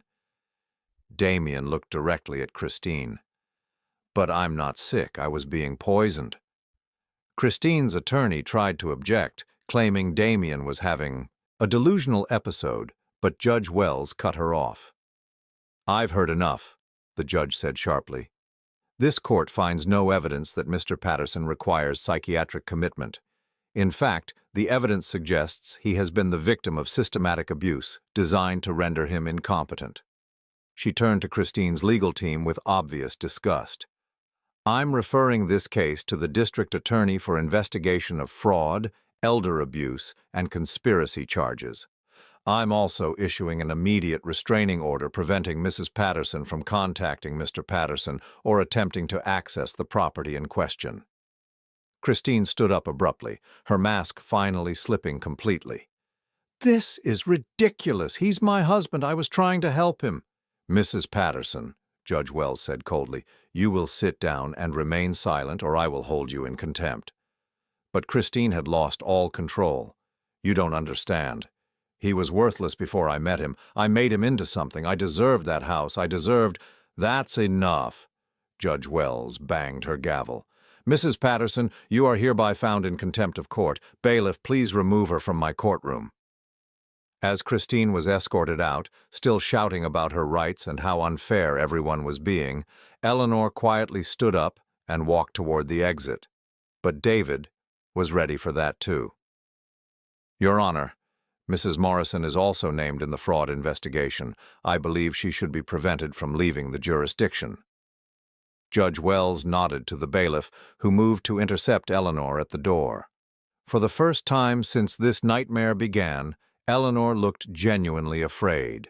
Damien looked directly at Christine. But I'm not sick, I was being poisoned. Christine's attorney tried to object, claiming Damien was having a delusional episode, but Judge Wells cut her off. I've heard enough, the judge said sharply. This court finds no evidence that Mr. Patterson requires psychiatric commitment. In fact, the evidence suggests he has been the victim of systematic abuse designed to render him incompetent. She turned to Christine's legal team with obvious disgust. I'm referring this case to the district attorney for investigation of fraud, elder abuse, and conspiracy charges. I'm also issuing an immediate restraining order preventing Mrs. Patterson from contacting Mr. Patterson or attempting to access the property in question. Christine stood up abruptly, her mask finally slipping completely. This is ridiculous. He's my husband. I was trying to help him. Mrs. Patterson, Judge Wells said coldly, you will sit down and remain silent or I will hold you in contempt. But Christine had lost all control. You don't understand. He was worthless before I met him. I made him into something. I deserved that house. I deserved— That's enough. Judge Wells banged her gavel. Mrs. Patterson, you are hereby found in contempt of court. Bailiff, please remove her from my courtroom. As Christine was escorted out, still shouting about her rights and how unfair everyone was being, Eleanor quietly stood up and walked toward the exit. But David was ready for that too. Your Honor, Mrs. Morrison is also named in the fraud investigation. I believe she should be prevented from leaving the jurisdiction. Judge Wells nodded to the bailiff, who moved to intercept Eleanor at the door. For the first time since this nightmare began, Eleanor looked genuinely afraid.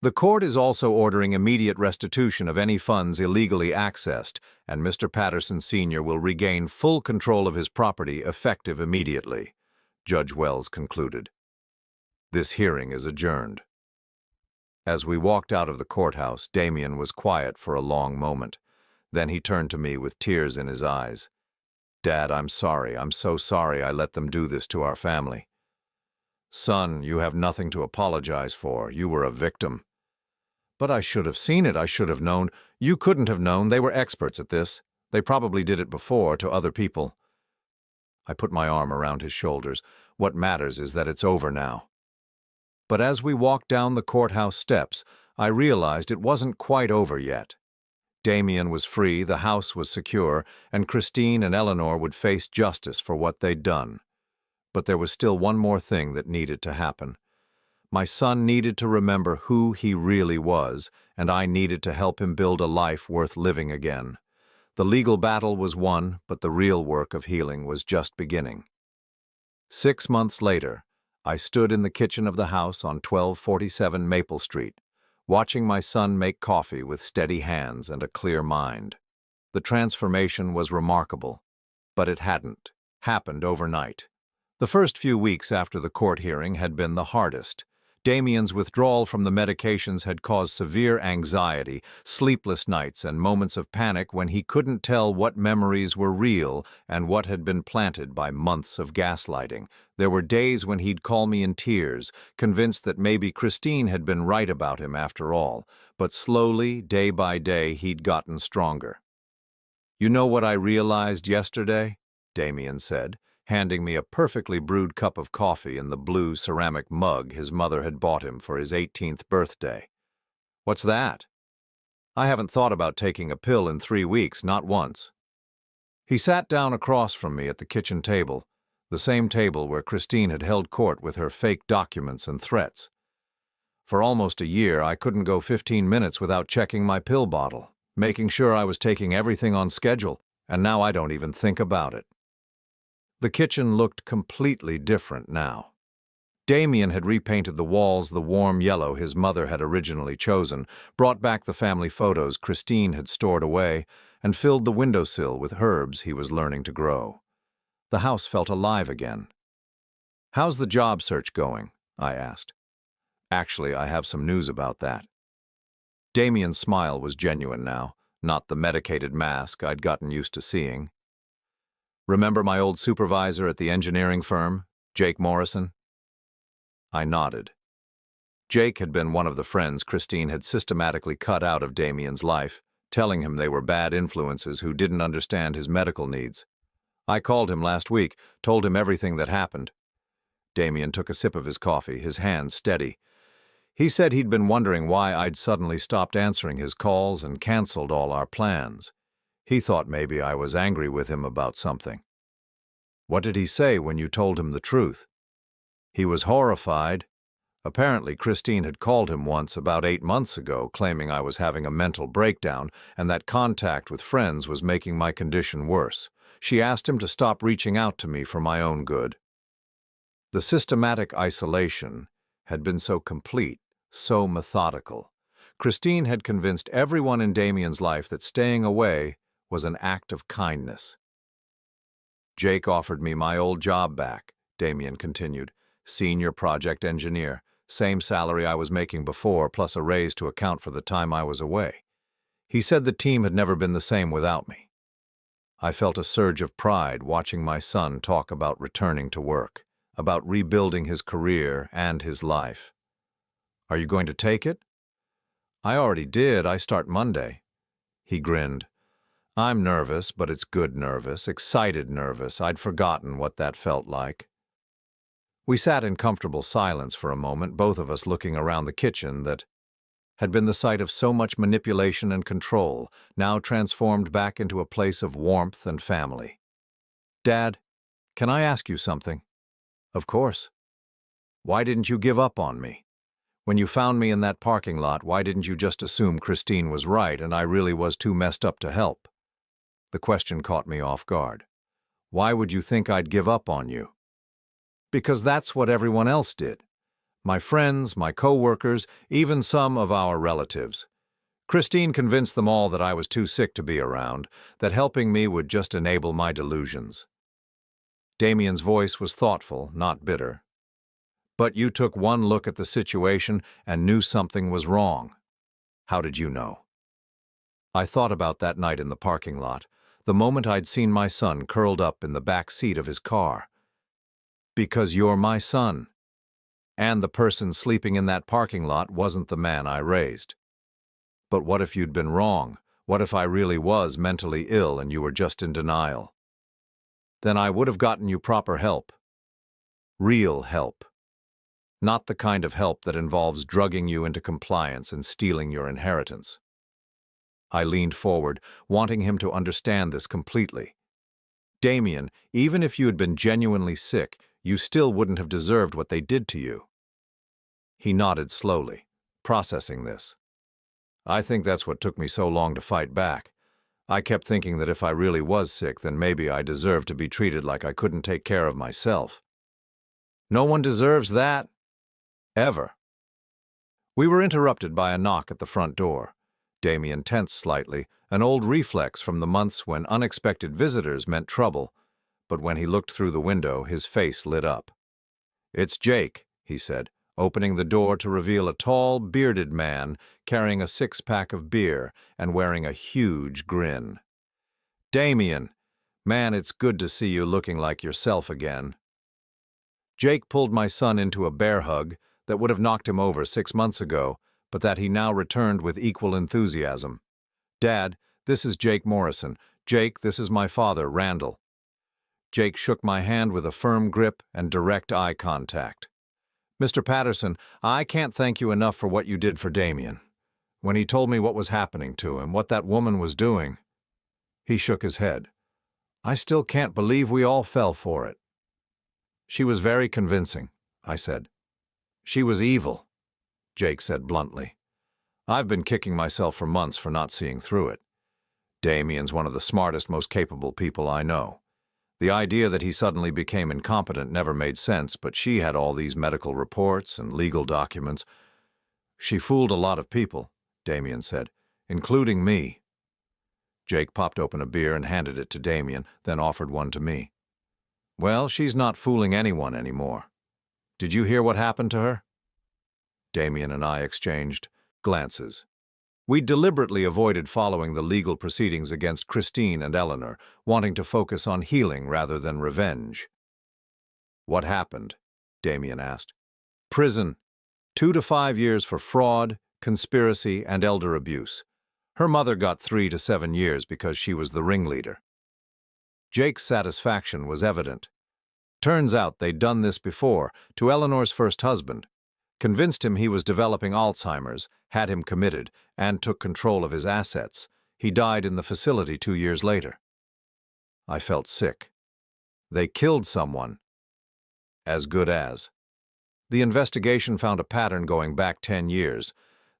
The court is also ordering immediate restitution of any funds illegally accessed, and Mr. Patterson Sr. will regain full control of his property effective immediately, Judge Wells concluded. This hearing is adjourned. As we walked out of the courthouse, Damien was quiet for a long moment. Then he turned to me with tears in his eyes. Dad, I'm sorry. I'm so sorry I let them do this to our family. Son, you have nothing to apologize for. You were a victim. But I should have seen it. I should have known. You couldn't have known. They were experts at this. They probably did it before to other people. I put my arm around his shoulders. What matters is that it's over now. But as we walked down the courthouse steps, I realized it wasn't quite over yet. Damien was free, the house was secure, and Christine and Eleanor would face justice for what they'd done. But there was still one more thing that needed to happen. My son needed to remember who he really was, and I needed to help him build a life worth living again. The legal battle was won, but the real work of healing was just beginning. 6 months later, I stood in the kitchen of the house on 1247 Maple Street, watching my son make coffee with steady hands and a clear mind. The transformation was remarkable, but it hadn't happened overnight. The first few weeks after the court hearing had been the hardest. Damien's withdrawal from the medications had caused severe anxiety, sleepless nights, and moments of panic when he couldn't tell what memories were real and what had been planted by months of gaslighting. There were days when he'd call me in tears, convinced that maybe Christine had been right about him after all, but slowly, day by day, he'd gotten stronger. "You know what I realized yesterday?" Damien said, handing me a perfectly brewed cup of coffee in the blue ceramic mug his mother had bought him for his 18th birthday. "What's that?" "I haven't thought about taking a pill in 3 weeks, not once." He sat down across from me at the kitchen table, the same table where Christine had held court with her fake documents and threats. "For almost a year, I couldn't go 15 minutes without checking my pill bottle, making sure I was taking everything on schedule, and now I don't even think about it." The kitchen looked completely different now. Damien had repainted the walls the warm yellow his mother had originally chosen, brought back the family photos Christine had stored away, and filled the windowsill with herbs he was learning to grow. The house felt alive again. "How's the job search going?" I asked. "Actually, I have some news about that." Damien's smile was genuine now, not the medicated mask I'd gotten used to seeing. "Remember my old supervisor at the engineering firm, Jake Morrison?" I nodded. Jake had been one of the friends Christine had systematically cut out of Damien's life, telling him they were bad influences who didn't understand his medical needs. "I called him last week, told him everything that happened." Damien took a sip of his coffee, his hands steady. "He said he'd been wondering why I'd suddenly stopped answering his calls and canceled all our plans. He thought maybe I was angry with him about something." "What did he say when you told him the truth?" "He was horrified. Apparently Christine had called him once about 8 months ago, claiming I was having a mental breakdown and that contact with friends was making my condition worse. She asked him to stop reaching out to me for my own good." The systematic isolation had been so complete, so methodical. Christine had convinced everyone in Damien's life that staying away was an act of kindness. "Jake offered me my old job back," Damien continued. "Senior project engineer, same salary I was making before, plus a raise to account for the time I was away. He said the team had never been the same without me." I felt a surge of pride watching my son talk about returning to work, about rebuilding his career and his life. "Are you going to take it?" "I already did. I start Monday." He grinned. "I'm nervous, but it's good nervous, excited nervous. I'd forgotten what that felt like." We sat in comfortable silence for a moment, both of us looking around the kitchen that had been the site of so much manipulation and control, now transformed back into a place of warmth and family. "Dad, can I ask you something?" "Of course." "Why didn't you give up on me? When you found me in that parking lot, why didn't you just assume Christine was right and I really was too messed up to help?" The question caught me off guard. "Why would you think I'd give up on you?" "Because that's what everyone else did. My friends, my co-workers, even some of our relatives. Christine convinced them all that I was too sick to be around, that helping me would just enable my delusions." Damien's voice was thoughtful, not bitter. "But you took one look at the situation and knew something was wrong. How did you know?" I thought about that night in the parking lot, the moment I'd seen my son curled up in the back seat of his car. "Because you're my son. And the person sleeping in that parking lot wasn't the man I raised." "But what if you'd been wrong? What if I really was mentally ill and you were just in denial?" "Then I would have gotten you proper help. Real help. Not the kind of help that involves drugging you into compliance and stealing your inheritance." I leaned forward, wanting him to understand this completely. "Damien, even if you had been genuinely sick, you still wouldn't have deserved what they did to you." He nodded slowly, processing this. "I think that's what took me so long to fight back. I kept thinking that if I really was sick, then maybe I deserved to be treated like I couldn't take care of myself." No one deserves that. Ever. We were interrupted by a knock at the front door. Damien tensed slightly, an old reflex from the months when unexpected visitors meant trouble, but when he looked through the window, his face lit up. "It's Jake," he said, opening the door to reveal a tall, bearded man carrying a six-pack of beer and wearing a huge grin. "Damien, man, it's good to see you looking like yourself again." Jake pulled my son into a bear hug that would have knocked him over 6 months ago, but that he now returned with equal enthusiasm. "Dad, this is Jake Morrison. Jake, this is my father, Randall." Jake shook my hand with a firm grip and direct eye contact. "Mr. Patterson, I can't thank you enough for what you did for Damien. When he told me what was happening to him, what that woman was doing..." He shook his head. "I still can't believe we all fell for it." "She was very convincing," I said. "She was evil," Jake said bluntly. "I've been kicking myself for months for not seeing through it. Damien's one of the smartest, most capable people I know. The idea that he suddenly became incompetent never made sense, but she had all these medical reports and legal documents. She fooled a lot of people," Damien said, "including me." Jake popped open a beer and handed it to Damien, then offered one to me. "Well, she's not fooling anyone anymore. Did you hear what happened to her?" Damien and I exchanged glances. We deliberately avoided following the legal proceedings against Christine and Eleanor, wanting to focus on healing rather than revenge. "What happened?" Damien asked. "Prison. 2 to 5 years for fraud, conspiracy, and elder abuse. Her mother got 3 to 7 years because she was the ringleader." Jake's satisfaction was evident. Turns out they'd done this before, to Eleanor's first husband. Convinced him he was developing Alzheimer's, had him committed, and took control of his assets. He died in the facility 2 years later. I felt sick. They killed someone. As good as. The investigation found a pattern going back 10 years.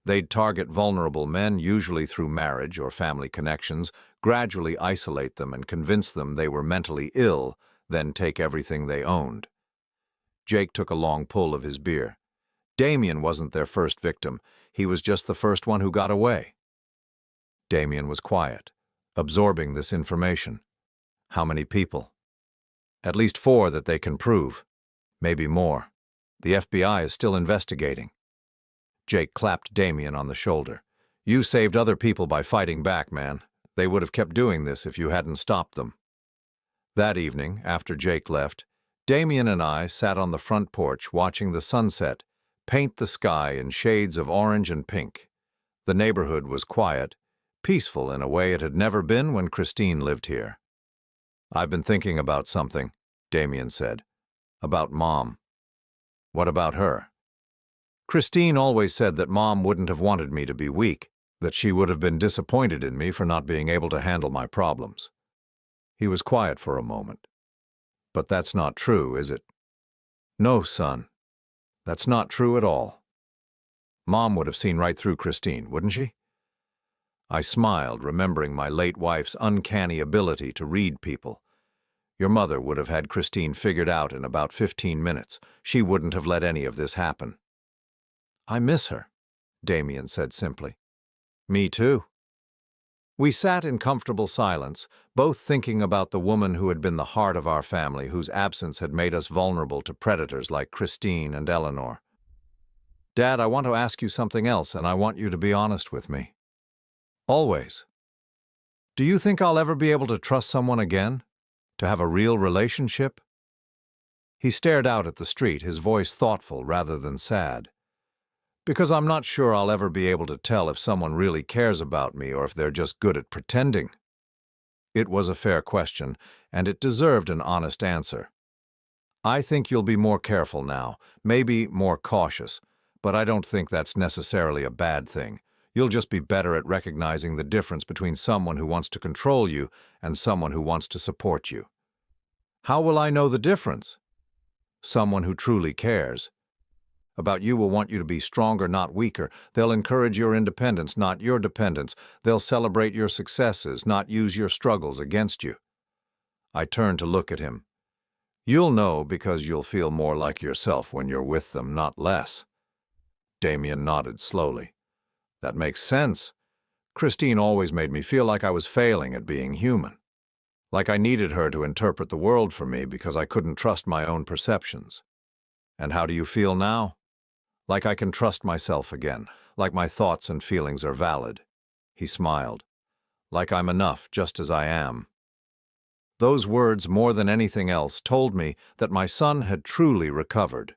They'd target vulnerable men, usually through marriage or family connections, gradually isolate them and convince them they were mentally ill, then take everything they owned. Jake took a long pull of his beer. Damien wasn't their first victim. He was just the first one who got away. Damien was quiet, absorbing this information. How many people? At least 4 that they can prove. Maybe more. The FBI is still investigating. Jake clapped Damien on the shoulder. "You saved other people by fighting back, man. They would have kept doing this if you hadn't stopped them." That evening, after Jake left, Damien and I sat on the front porch watching the sunset paint the sky in shades of orange and pink. The neighborhood was quiet, peaceful in a way it had never been when Christine lived here. "I've been thinking about something," Damien said. "About Mom." "What about her?" "Christine always said that Mom wouldn't have wanted me to be weak, that she would have been disappointed in me for not being able to handle my problems." He was quiet for a moment. "But that's not true, is it?" "No, son. That's not true at all. Mom would have seen right through Christine, wouldn't she?" I smiled, remembering my late wife's uncanny ability to read people. "Your mother would have had Christine figured out in about 15 minutes. She wouldn't have let any of this happen." "I miss her," Damien said simply. "Me too." We sat in comfortable silence, both thinking about the woman who had been the heart of our family, whose absence had made us vulnerable to predators like Christine and Eleanor. "Dad, I want to ask you something else, and I want you to be honest with me." "Always." "Do you think I'll ever be able to trust someone again? To have a real relationship?" He stared out at the street, his voice thoughtful rather than sad. "Because I'm not sure I'll ever be able to tell if someone really cares about me or if they're just good at pretending." It was a fair question, and it deserved an honest answer. "I think you'll be more careful now, maybe more cautious, but I don't think that's necessarily a bad thing. You'll just be better at recognizing the difference between someone who wants to control you and someone who wants to support you." "How will I know the difference?" "Someone who truly cares about you will want you to be stronger, not weaker. They'll encourage your independence, not your dependence. They'll celebrate your successes, not use your struggles against you." I turned to look at him. You'll know because you'll feel more like yourself when you're with them, not less. Damien nodded slowly. That makes sense. Christine always made me feel like I was failing at being human. Like I needed her to interpret the world for me because I couldn't trust my own perceptions. And how do you feel now? Like I can trust myself again, like my thoughts and feelings are valid. He smiled. Like I'm enough just as I am. Those words, more than anything else, told me that my son had truly recovered.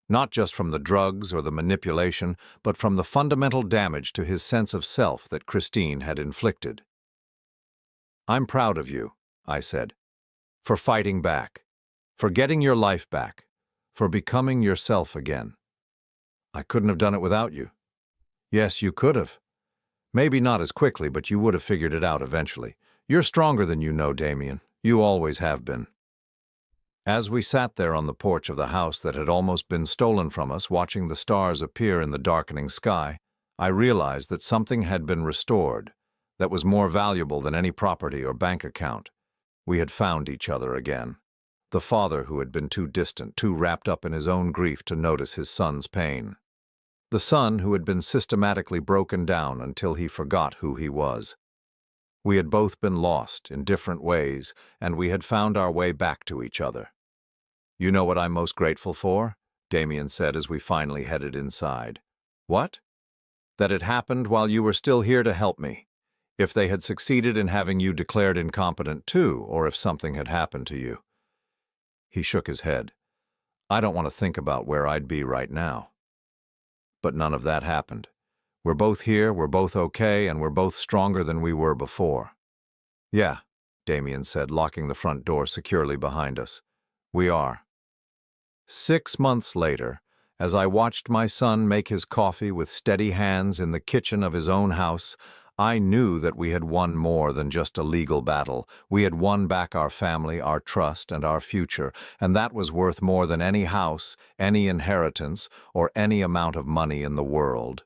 Not just from the drugs or the manipulation, but from the fundamental damage to his sense of self that Christine had inflicted. I'm proud of you, I said, for fighting back, for getting your life back, for becoming yourself again. I couldn't have done it without you. Yes, you could have. Maybe not as quickly, but you would have figured it out eventually. You're stronger than you know, Damien. You always have been. As we sat there on the porch of the house that had almost been stolen from us, watching the stars appear in the darkening sky, I realized that something had been restored that was more valuable than any property or bank account. We had found each other again. The father who had been too distant, too wrapped up in his own grief to notice his son's pain. The son who had been systematically broken down until he forgot who he was. We had both been lost in different ways, and we had found our way back to each other. You know what I'm most grateful for? Damien said as we finally headed inside. What? That it happened while you were still here to help me. If they had succeeded in having you declared incompetent too, or if something had happened to you. He shook his head. I don't want to think about where I'd be right now. But none of that happened. We're both here, we're both okay, and we're both stronger than we were before. Yeah, Damien said, locking the front door securely behind us. We are. 6 months later, as I watched my son make his coffee with steady hands in the kitchen of his own house, I knew that we had won more than just a legal battle. We had won back our family, our trust, and our future, and that was worth more than any house, any inheritance, or any amount of money in the world.